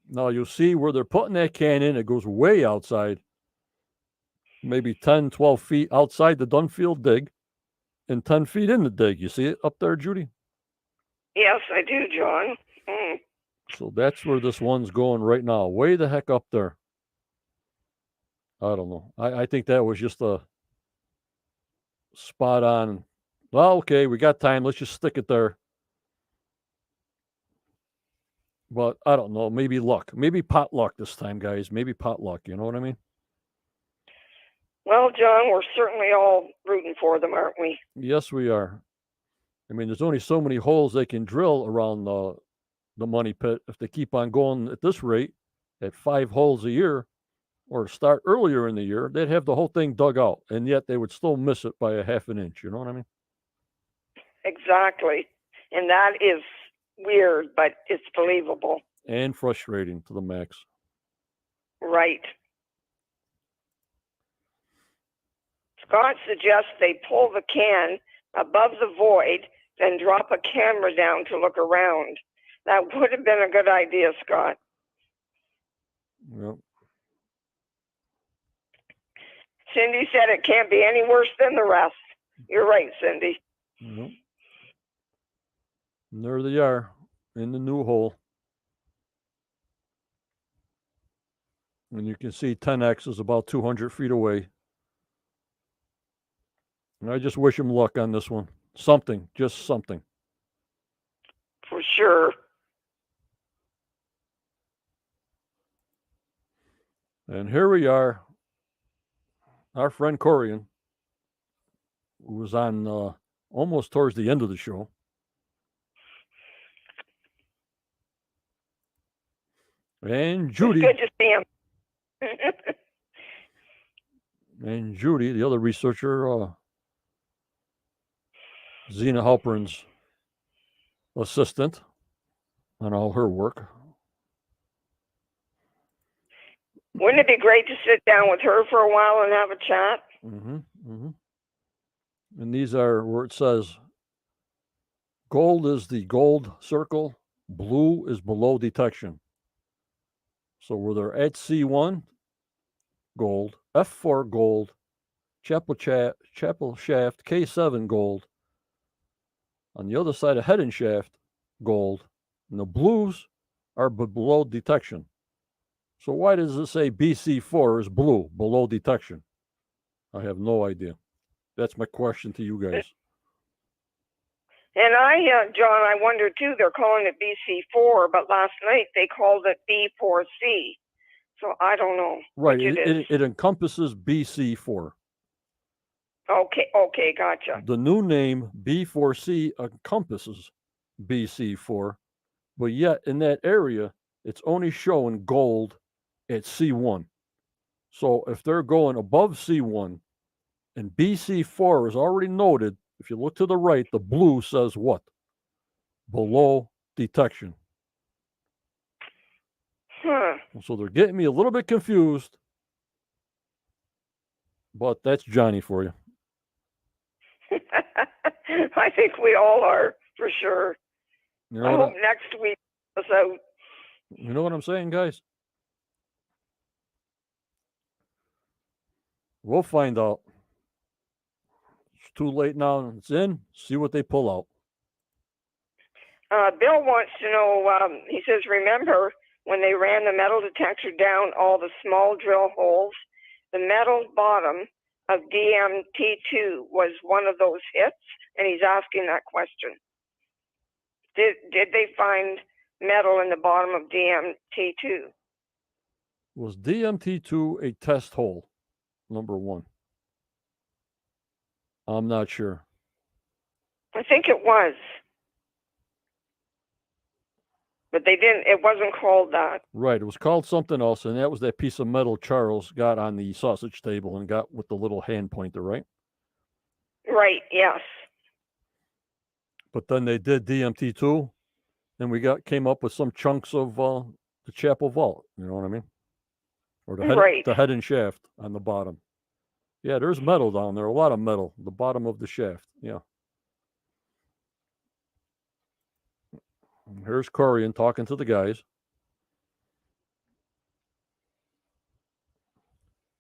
Now you'll see where they're putting that can in, it goes way outside, maybe 10, 12 feet outside the Dunfield dig and 10 feet in the dig. You see it up there, Judy? Yes, I do, John. So that's where this one's going right now, way the heck up there. I don't know. I think that was just a spot on. Well, okay, we got time. Let's just stick it there. But I don't know. Maybe luck. Maybe pot luck this time, guys. Maybe pot luck. You know what I mean? Well, John, we're certainly all rooting for them, aren't we? Yes, we are. I mean, there's only so many holes they can drill around the money pit. If they keep on going at this rate, at 5 holes a year, or start earlier in the year, they'd have the whole thing dug out, and yet they would still miss it by a half an inch. You know what I mean? Exactly. And that is weird, but it's believable. And frustrating to the max. Right. Scott suggests they pull the can above the void, then drop a camera down to look around. That would have been a good idea, Scott. Yep. Cindy said it can't be any worse than the rest. You're right, Cindy. Yep. And there they are in the new hole. And you can see 10X is about 200 feet away. And I just wish him luck on this one. Something, just something. For sure. And here we are. Our friend Corian, who was on almost towards the end of the show. And Judy. It's good to see him. And Judy, the other researcher, Zena Halpern's assistant on all her work. Wouldn't it be great to sit down with her for a while and have a chat? And these are where it says gold is the gold circle, blue is below detection. So where they're at C1, gold, F4 gold, chapel shaft, K7 gold. On the other side of head and shaft, gold. And the blues are below detection. So why does it say BC4 is blue, below detection? I have no idea. That's my question to you guys. And John, I wonder too, they're calling it BC4, but last night they called it B4C. So I don't know. Right, it encompasses BC4. Okay, gotcha. The new name B4C encompasses BC4, but yet in that area, it's only showing gold at C1. So if they're going above C1 and BC4 is already noted, if you look to the right, the blue says what? Below detection. So they're getting me a little bit confused, but that's Johnny for you. I think we all are, for sure. You know I hope next week is out. You know what I'm saying, guys? We'll find out. It's too late now. It's in. See what they pull out. Bill wants to know, he says, remember when they ran the metal detector down all the small drill holes, the metal bottom of DMT2 was one of those hits? And he's asking that question. Did they find metal in the bottom of DMT2? Was DMT2 a test hole? Number one. I'm not sure. I think it was. But they didn't, it wasn't called that. Right. It was called something else, and that was that piece of metal Charles got on the sausage table and got with the little hand pointer, right? Right, yes. But then they did DMT2, and we came up with some chunks of the chapel vault. You know what I mean? Or the head and shaft on the bottom. Yeah, there's metal down there. A lot of metal. The bottom of the shaft. Yeah. And here's Corian talking to the guys.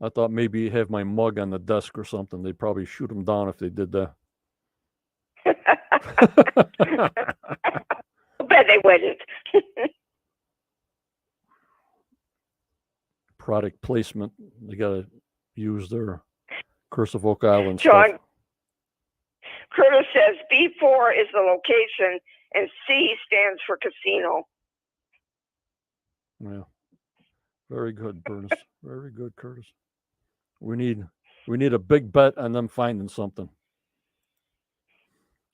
I thought maybe he'd have my mug on the desk or something. They'd probably shoot him down if they did that. I bet they wouldn't. Product placement. They got to use their Curse of Oak Island John, stuff. Curtis says B4 is the location and C stands for casino. Yeah. Very good, Bernice. Very good, Curtis. We need a big bet on them finding something.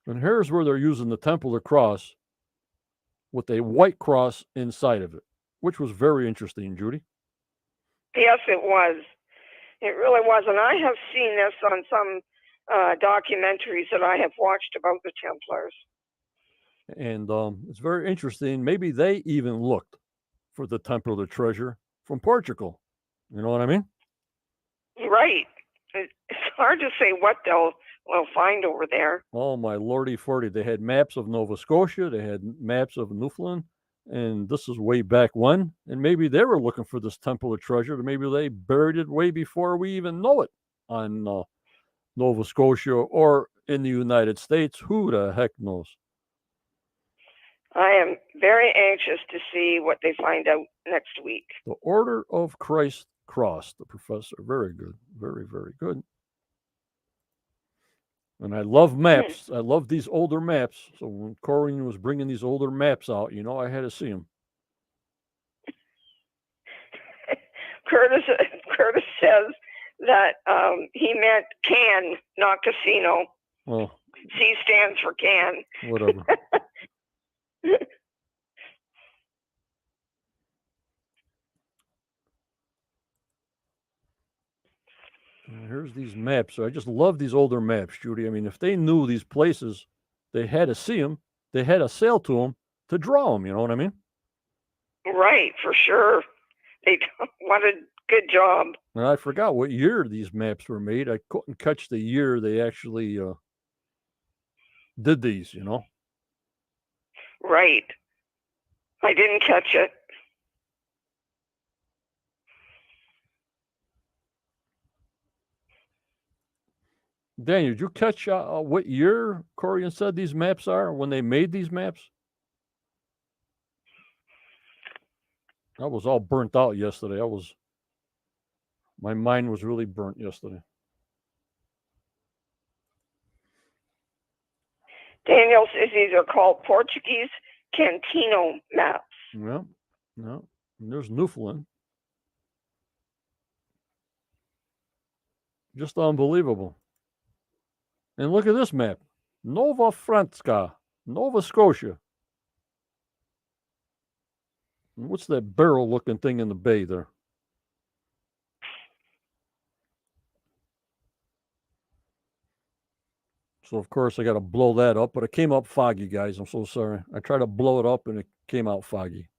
And here's where they're using the Templar cross with a white cross inside of it, which was very interesting, Judy. Yes, it was. It really was. And I have seen this on some documentaries that I have watched about the Templars. And it's very interesting. Maybe they even looked for the Templar treasure from Portugal. You know what I mean? Right. It's hard to say what they'll find over there. Oh, my lordy 40. They had maps of Nova Scotia. They had maps of Newfoundland. And this is way back when. And maybe they were looking for this Templar treasure. Maybe they buried it way before we even know it on Nova Scotia or in the United States. Who the heck knows? I am very anxious to see what they find out next week. The Order of Christ Cross, the professor. Very good. Very, very good. And I love maps. I love these older maps. So when Corian was bringing these older maps out, I had to see them. Curtis says that he meant can, not casino. Well, C stands for can. Whatever. Here's these maps. So I just love these older maps, Judy. I mean, if they knew these places, they had to see them. They had to sail to them to draw them. You know what I mean? Right, for sure. What a good job. And I forgot what year these maps were made. I couldn't catch the year they actually did these, Right. I didn't catch it. Daniel, did you catch what year Corian said these maps are when they made these maps? I was all burnt out yesterday. My mind was really burnt yesterday. Daniel says these are called Portuguese Cantino maps. Yeah. And there's Newfoundland. Just unbelievable. And look at this map. Nova Franska, Nova Scotia. And what's that barrel-looking thing in the bay there? So, of course, I got to blow that up. But it came up foggy, guys. I'm so sorry. I tried to blow it up, and it came out foggy.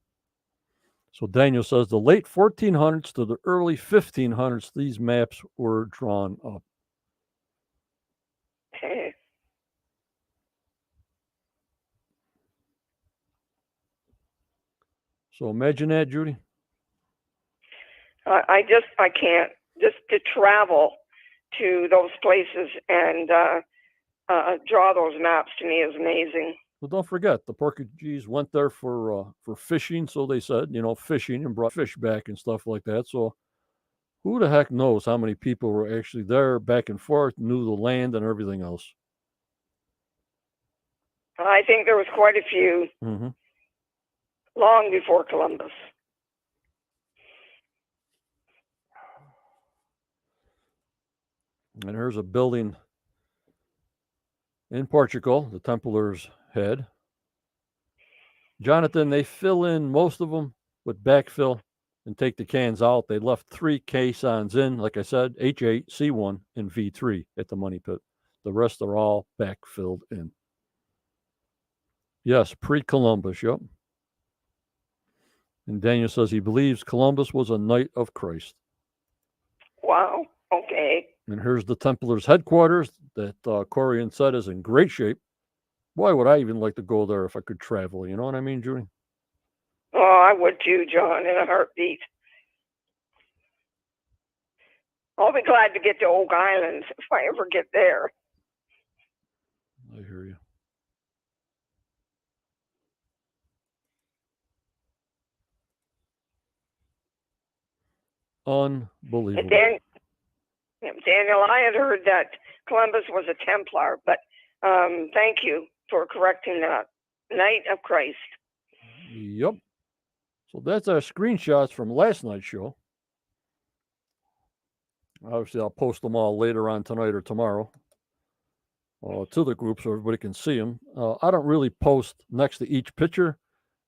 So Daniel says the late 1400s to the early 1500s, these maps were drawn up. Okay. So imagine that, Judy. I can't. Just to travel to those places and draw those maps to me is amazing. Well, don't forget, the Portuguese went there for fishing, so they said, fishing, and brought fish back and stuff like that. So who the heck knows how many people were actually there back and forth, knew the land and everything else. I think there was quite a few long before Columbus. And here's a building in Portugal, the Templars had. Jonathan, they fill in most of them with backfill and take the cans out. They left 3 caissons in, like I said, H8, C1, and V3 at the money pit. The rest are all backfilled in. Yes, pre-Columbus, yep. And Daniel says he believes Columbus was a knight of Christ. Wow, okay. And here's the Templars' headquarters that Corian said is in great shape. Why would I even like to go there if I could travel? You know what I mean, Judy? Oh, I would too, John, in a heartbeat. I'll be glad to get to Oak Island if I ever get there. I hear you. Unbelievable. Daniel, I had heard that Columbus was a Templar, but thank you for correcting that. Knight of Christ. Yep. So that's our screenshots from last night's show. Obviously, I'll post them all later on tonight or tomorrow to the group so everybody can see them. I don't really post next to each picture.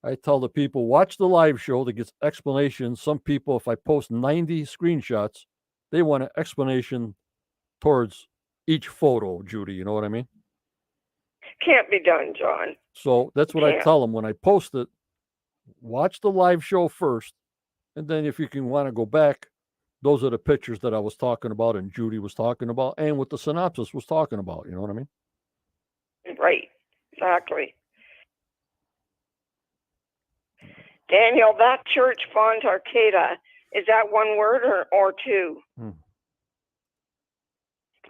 I tell the people, watch the live show that gets explanations. Some people, if I post 90 screenshots, they want an explanation towards each photo, Judy. You know what I mean? Can't be done, John. So that's what I tell them when I post it. Watch the live show first, and then if you can want to go back, those are the pictures that I was talking about and Judy was talking about and what the synopsis was talking about. You know what I mean? Right. Exactly. Daniel, that church, Font Arcata, is that one word or two?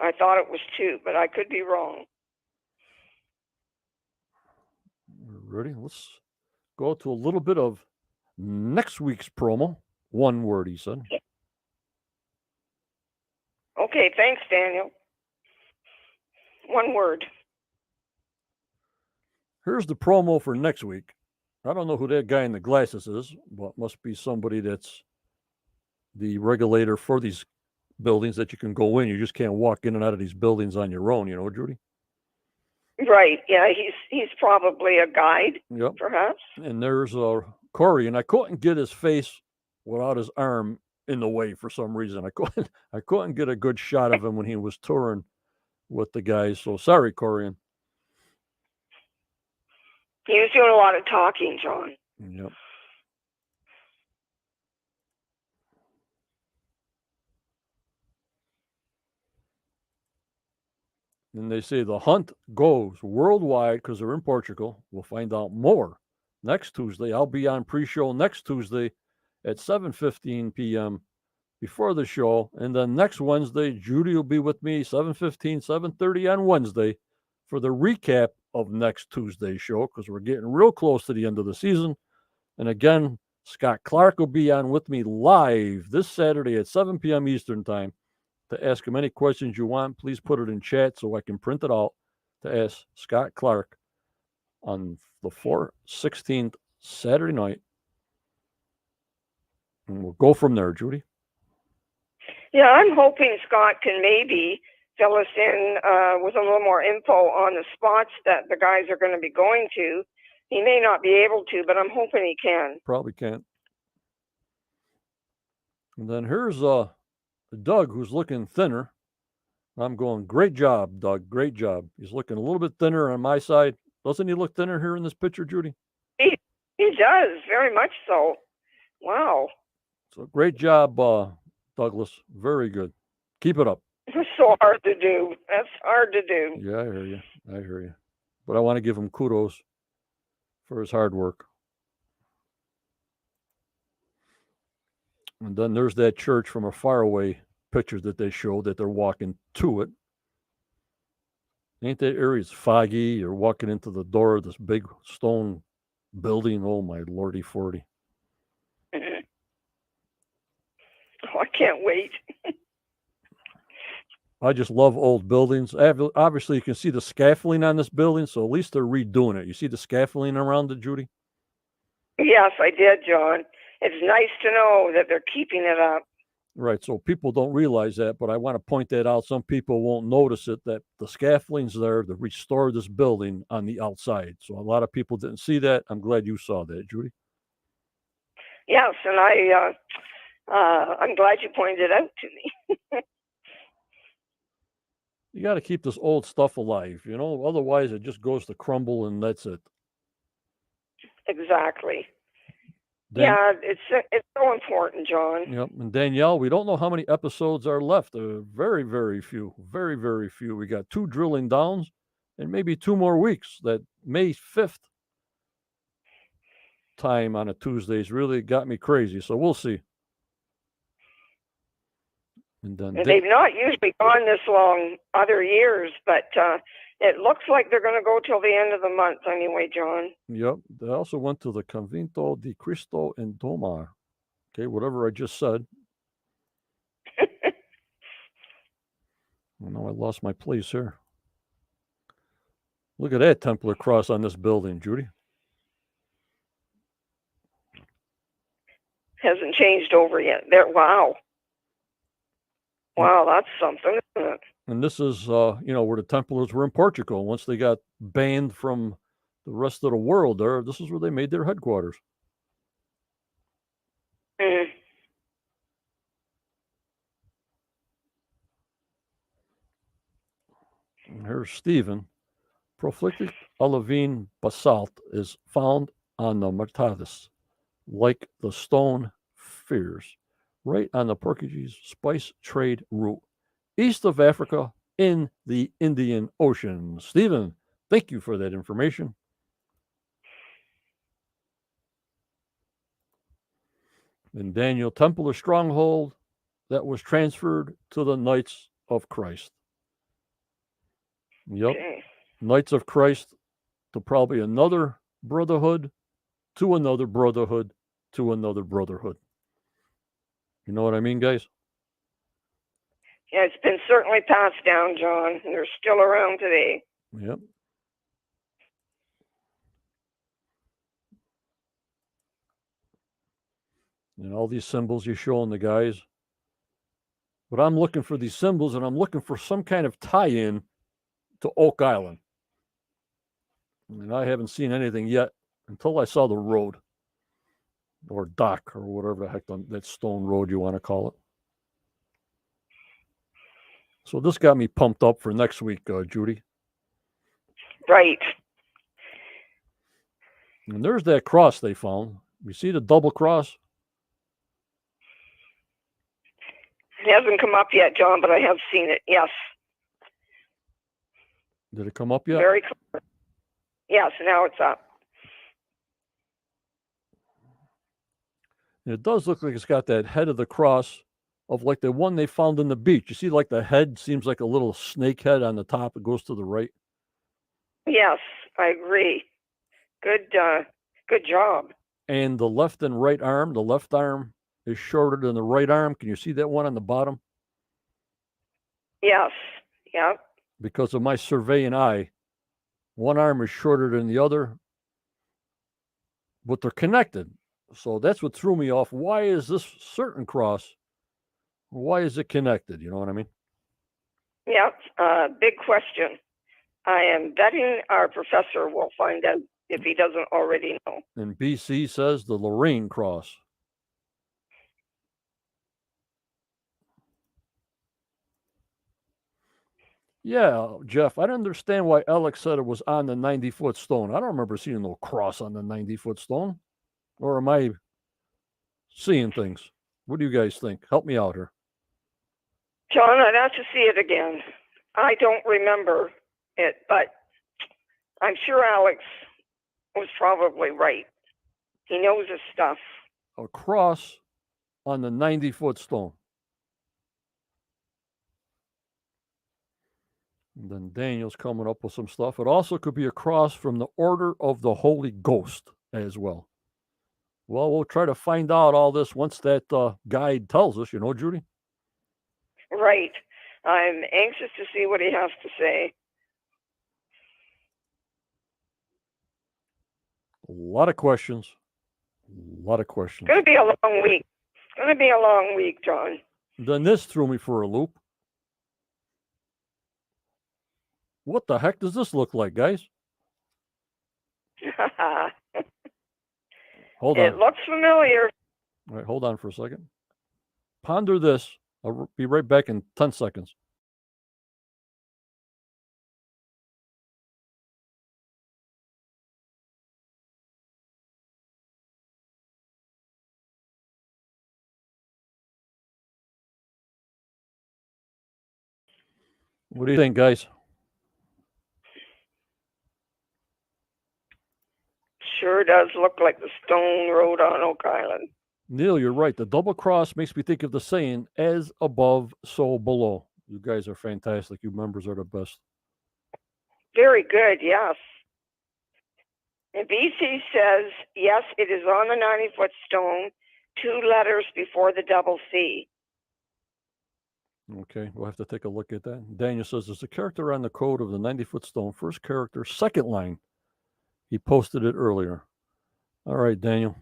I thought it was two, but I could be wrong. Ready? Let's go to a little bit of next week's promo. One word, he said. Okay, thanks, Daniel. One word. Here's the promo for next week. I don't know who that guy in the glasses is, but must be somebody that's the regulator for these buildings that you can go in. You just can't walk in and out of these buildings on your own, you know, Judy? Right. Yeah, he's probably a guide, yep. Perhaps. And there's Corey, and I couldn't get his face without his arm in the way for some reason. I couldn't get a good shot of him when he was touring with the guys. So sorry, Corian. He was doing a lot of talking, John. Yep. And they say the hunt goes worldwide because they're in Portugal. We'll find out more next Tuesday. I'll be on pre-show next Tuesday at 7:15 p.m. before the show. And then next Wednesday, Judy will be with me 7:15, 7:30 on Wednesday for the recap of next Tuesday's show because we're getting real close to the end of the season. And again, Scott Clark will be on with me live this Saturday at 7 p.m. Eastern Time to ask him any questions you want. Please put it in chat so I can print it out to ask Scott Clark on the 16th Saturday night. And we'll go from there, Judy. Yeah, I'm hoping Scott can maybe fill us in with a little more info on the spots that the guys are going to be going to. He may not be able to, but I'm hoping he can. Probably can't. And then here's Doug, who's looking thinner. I'm going, great job, Doug. Great job. He's looking a little bit thinner on my side. Doesn't he look thinner here in this picture, Judy? He does, very much so. Wow. So great job, Douglas. Very good. Keep it up. It's so hard to do. That's hard to do. Yeah, I hear you. I hear you. But I want to give him kudos for his hard work. And then there's that church from a faraway picture that they showed that they're walking to it. Ain't that area foggy? You're walking into the door of this big stone building. Oh, my lordy 40. Mhm. Oh, I can't wait. I just love old buildings. Obviously, you can see the scaffolding on this building, so at least they're redoing it. You see the scaffolding around it, Judy? Yes, I did, John. It's nice to know that they're keeping it up. Right, so people don't realize that, but I want to point that out. Some people won't notice it, that the scaffolding's there to restore this building on the outside. So a lot of people didn't see that. I'm glad you saw that, Judy. Yes, and I'm glad you pointed it out to me. You got to keep this old stuff alive, you know, otherwise it just goes to crumble and that's it. Exactly. Yeah, it's so important, John. Yep. And Danielle, we don't know how many episodes are left. Very, very few. Very, very few. We got 2 drilling downs and maybe 2 more weeks. That May 5th time on a Tuesday's really got me crazy. So we'll see. And then They've not usually gone this long other years, but it looks like they're going to go till the end of the month anyway, John. Yep. They also went to the Convento di Cristo in Tomar. Okay, whatever I just said. Oh, no, I lost my place here. Look at that Templar cross on this building, Judy. Hasn't changed over yet. There, wow. Wow, that's something, isn't it? And this is, where the Templars were in Portugal. Once they got banned from the rest of the world there, this is where they made their headquarters. Mm. And here's Stephen. Prolific olivine basalt is found on the Martadas, like the stone fears, right on the Portuguese spice trade route, east of Africa in the Indian Ocean. Stephen, thank you for that information. And Daniel, Templar stronghold that was transferred to the Knights of Christ. Yep. Okay. Knights of Christ to probably another brotherhood, to another brotherhood, to another brotherhood. You know what I mean, guys? Yeah, it's been certainly passed down, John. They're still around today. Yep. And all these symbols you're showing the guys. But I'm looking for these symbols, and I'm looking for some kind of tie-in to Oak Island. And I haven't seen anything yet until I saw the road or dock or whatever the heck that stone road you want to call it. So this got me pumped up for next week, Judy. Right. And there's that cross they found. You see the double cross? It hasn't come up yet, John, but I have seen it. Yes. Did it come up yet? Very clear. Yes, now it's up. And it does look like it's got that head of the cross of like the one they found in the beach. You see, like the head seems like a little snake head on the top. It goes to the right. Yes, I agree. Good job. And the left and right arm, the left arm is shorter than the right arm. Can you see that one on the bottom? Yes. Yep. Because of my surveying eye, one arm is shorter than the other, but they're connected. So that's what threw me off. Why is this certain cross? Why is it connected? You know what I mean? Yep. Big question. I am betting our professor will find out if he doesn't already know. And BC says the Lorraine cross. Yeah, Jeff, I don't understand why Alex said it was on the 90-foot stone. I don't remember seeing no cross on the 90-foot stone. Or am I seeing things? What do you guys think? Help me out here. John, I'd have to see it again. I don't remember it, but I'm sure Alex was probably right. He knows his stuff. A cross on the 90-foot stone. And then Daniel's coming up with some stuff. It also could be a cross from the Order of the Holy Ghost as well. Well, we'll try to find out all this once that guide tells us, Judy? Right. I'm anxious to see what he has to say. A lot of questions. It's going to be a long week. It's going to be a long week, John. Then this threw me for a loop. What the heck does this look like, guys? Hold on. It looks familiar. All right, hold on for a second. Ponder this. I'll be right back in 10 seconds. What do you think, guys? Sure does look like the stone road on Oak Island. Neil, you're right. The double cross makes me think of the saying, as above, so below. You guys are fantastic. You members are the best. Very good, yes. And BC says, yes, it is on the 90-foot stone, 2 letters before the double C. Okay, we'll have to take a look at that. Daniel says, there's a character on the code of the 90-foot stone. First character, second line. He posted it earlier. All right, Daniel.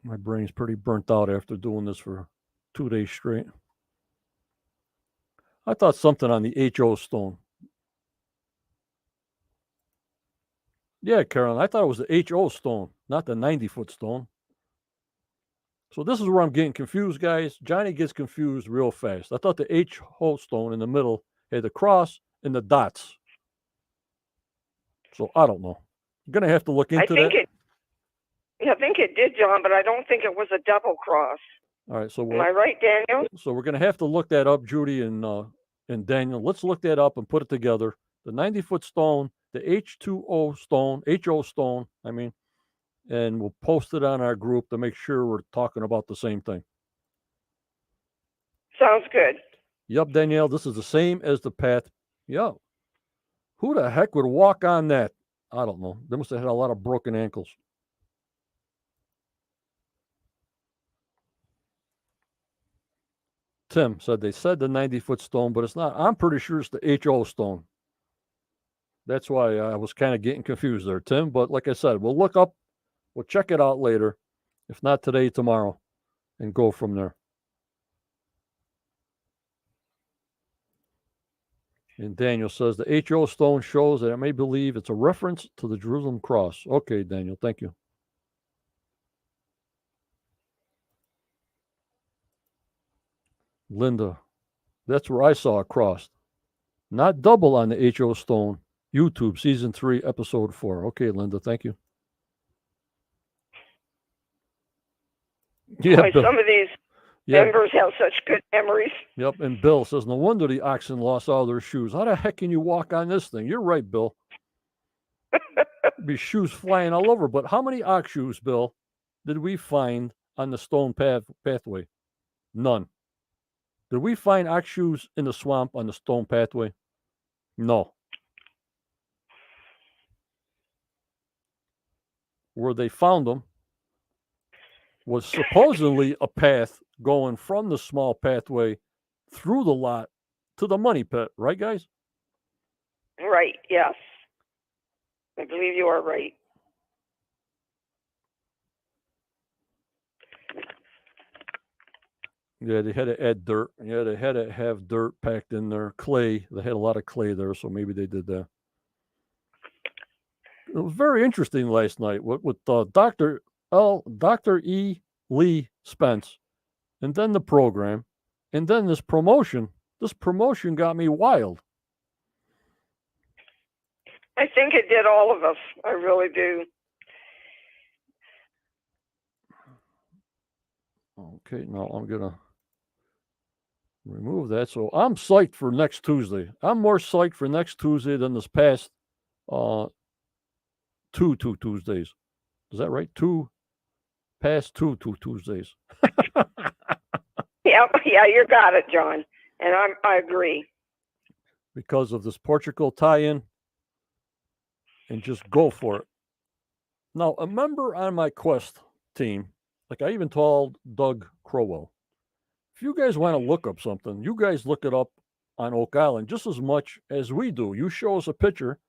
My brain's pretty burnt out after doing this for 2 days straight. I thought something on the HO stone. Yeah, Carolyn, I thought it was the HO stone, not the 90-foot stone. So this is where I'm getting confused, guys. Johnny gets confused real fast. I thought the HO stone in the middle had the cross and the dots. So I don't know. I'm going to have to look into that. I think it did, John, but I don't think it was a double cross. All right. So am I right, Daniel? So we're going to have to look that up, Judy and Daniel. Let's look that up and put it together. The 90-foot stone, the H2O stone, HO stone, and we'll post it on our group to make sure we're talking about the same thing. Sounds good. Yep, Danielle, this is the same as the path. Yeah. Who the heck would walk on that? I don't know. They must have had a lot of broken ankles. Tim said they said the 90-foot stone, but it's not. I'm pretty sure it's the HO stone. That's why I was kind of getting confused there, Tim. But like I said, we'll look up, we'll check it out later. If not today, tomorrow, and go from there. And Daniel says the HO stone shows that I may believe it's a reference to the Jerusalem cross. Okay, Daniel, thank you. Linda, that's where I saw a cross. Not double on the HO stone. YouTube, season 3, episode 4. Okay, Linda, thank you. Yeah, boy, some of these members have such good memories. Yep, and Bill says, no wonder the oxen lost all their shoes. How the heck can you walk on this thing? You're right, Bill. Be shoes flying all over. But how many ox shoes, Bill, did we find on the stone pathway? None. Did we find ox shoes in the swamp on the stone pathway? No. Where they found them was supposedly a path going from the small pathway through the lot to the money pit. Right, guys? Right, yes. I believe you are right. Yeah, they had to add dirt. Yeah, they had to have dirt packed in there. Clay. They had a lot of clay there, so maybe they did that. It was very interesting last night with Dr. E. Lee Spence, and then the program, and then this promotion. This promotion got me wild. I think it did all of us. I really do. Okay, now I'm going to remove that. So I'm psyched for next Tuesday. I'm more psyched for next Tuesday than this past two Tuesdays. Is that right? Two Tuesdays. Yeah, you got it, John. And I agree. Because of this Portugal tie-in, and just go for it. Now, a member on my Quest team, like I even told Doug Crowell, if you guys want to look up something, you guys look it up on Oak Island just as much as we do. You show us a picture.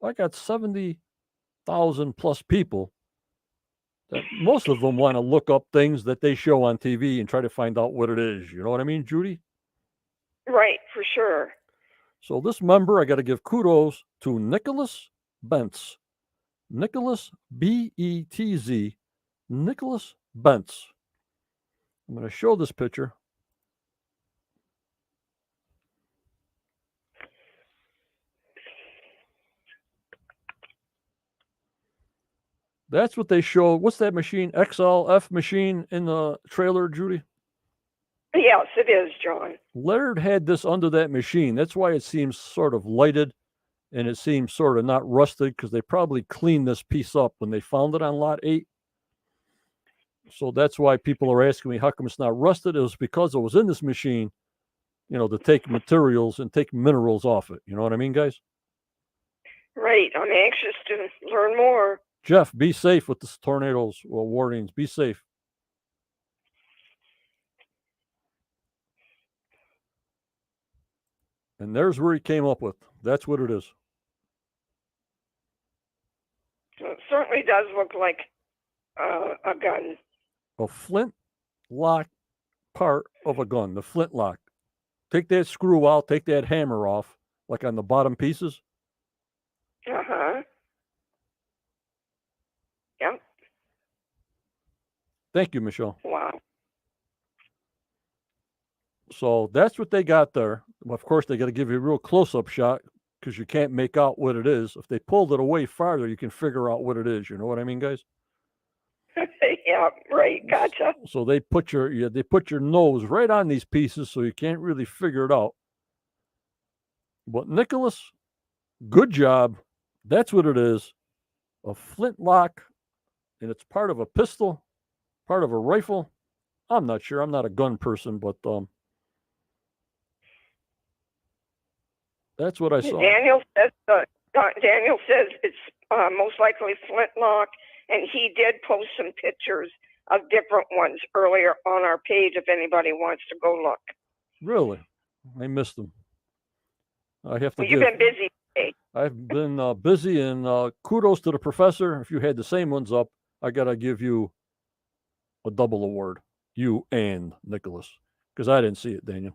I got 70,000 plus people that most of them want to look up things that they show on TV and try to find out what it is. You know what I mean, Judy? Right, for sure. So this member, I got to give kudos to Nicholas Bentz. Nicholas, B-E-T-Z, Nicholas Bentz. I'm going to show this picture. That's what they show. What's that machine? XLF machine in the trailer, Judy? Yes, it is, John. Laird had this under that machine. That's why it seems sort of lighted and it seems sort of not rusted, because they probably cleaned this piece up when they found it on lot 8. So that's why people are asking me how come it's not rusted. It was because it was in this machine, to take materials and take minerals off it. You know what I mean, guys? Right. I'm anxious to learn more. Jeff, be safe with the tornadoes warnings. Be safe. And there's where he came up with. That's what it is. It certainly does look like a gun. A flint lock part of a gun, the flint lock. Take that screw out, take that hammer off, like on the bottom pieces. Uh-huh. Yep. Thank you, Michelle. Wow. So that's what they got there. Of course, they got to give you a real close-up shot because you can't make out what it is. If they pulled it away farther, you can figure out what it is. You know what I mean, guys? Yeah, right. Gotcha. So they put your nose right on these pieces, so you can't really figure it out. But Nicholas, good job. That's what it is. A flintlock, and it's part of a pistol, part of a rifle. I'm not sure. I'm not a gun person, but that's what I saw. Daniel says it's most likely flintlock, and he did post some pictures of different ones earlier on our page if anybody wants to go look. Really? I missed them. I have to. You've been busy today. I've been busy, and kudos to the professor. If you had the same ones up, I got to give you a double award. You and Nicholas, because I didn't see it, Daniel.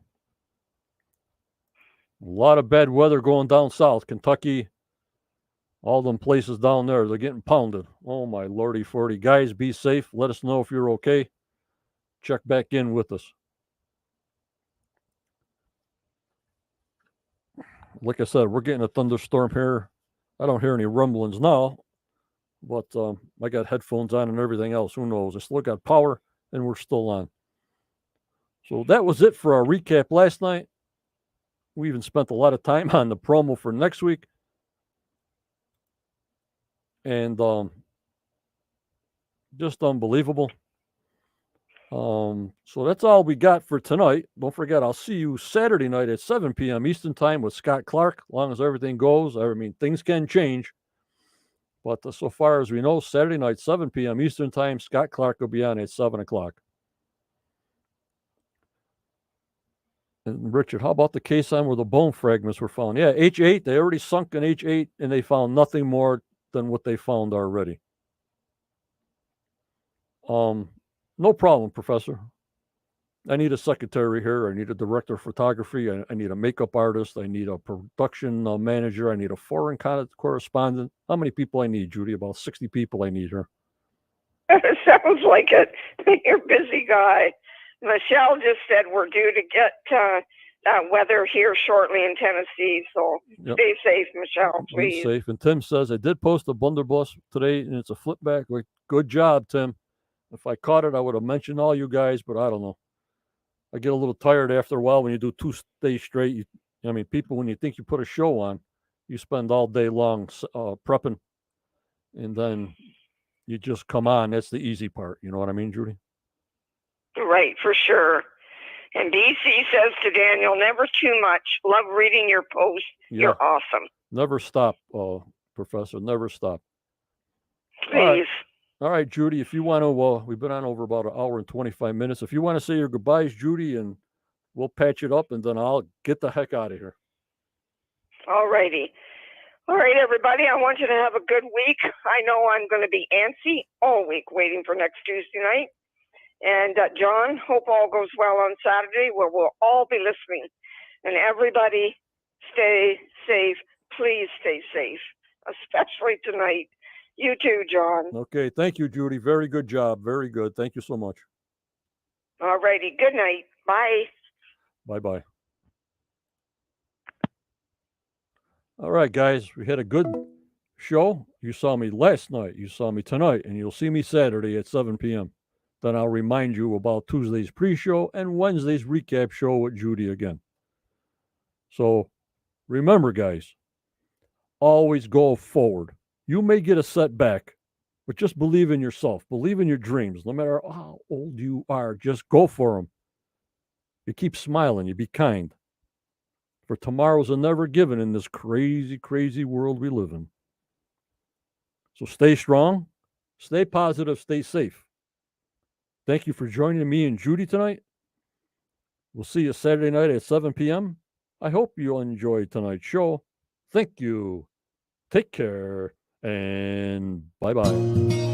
A lot of bad weather going down south, Kentucky, all them places down there. They're getting pounded. Oh, my lordy 40. Guys, be safe. Let us know if you're okay. Check back in with us. Like I said, we're getting a thunderstorm here. I don't hear any rumblings now, but I got headphones on and everything else. Who knows? I still got power, and we're still on. So that was it for our recap last night. We even spent a lot of time on the promo for next week. And just unbelievable. So that's all we got for tonight. Don't forget, I'll see you Saturday night at 7 p.m. Eastern Time with Scott Clark, as long as everything goes. I mean, things can change. But so far as we know, Saturday night, 7 p.m. Eastern Time, Scott Clark will be on at 7 o'clock. And Richard, how about the case on where the bone fragments were found? Yeah, H8, they already sunk in H8, and they found nothing more than what they found already. No problem, Professor. I need a secretary here. I need a director of photography. I need a makeup artist. I need a production manager. I need a foreign correspondent. How many people I need, Judy? About 60 people I need here. Sounds like it. You're a busy guy. Michelle just said we're due to get weather here shortly in Tennessee, so Stay safe, Michelle, please. Be safe. And Tim says, I did post a blunderbuss today, and it's a flip back. Like, good job, Tim. If I caught it, I would have mentioned all you guys, but I don't know. I get a little tired after a while when you do 2 days straight. People, when you think you put a show on, you spend all day long prepping, and then you just come on. That's the easy part. You know what I mean, Judy? Right, for sure. And BC says to Daniel, never too much. Love reading your posts. Yeah. You're awesome. Never stop, Professor. Never stop. Please. All right, Judy, if you want to, we've been on over about an hour and 25 minutes. If you want to say your goodbyes, Judy, and we'll patch it up, and then I'll get the heck out of here. All righty. All right, everybody, I want you to have a good week. I know I'm going to be antsy all week waiting for next Tuesday night. And John, hope all goes well on Saturday, where we'll all be listening. And everybody, stay safe. Please stay safe, especially tonight. You too, John. Okay, thank you, Judy. Very good job. Very good. Thank you so much. All righty. Good night. Bye. Bye-bye. All right, guys, we had a good show. You saw me last night. You saw me tonight, and you'll see me Saturday at 7 p.m. Then I'll remind you about Tuesday's pre-show and Wednesday's recap show with Judy again. So remember, guys, always go forward. You may get a setback, but just believe in yourself. Believe in your dreams. No matter how old you are, just go for them. You keep smiling. You be kind. For tomorrow's a never given in this crazy, crazy world we live in. So stay strong, stay positive, stay safe. Thank you for joining me and Judy tonight. We'll see you Saturday night at 7 p.m. I hope you enjoyed tonight's show. Thank you. Take care, and bye-bye.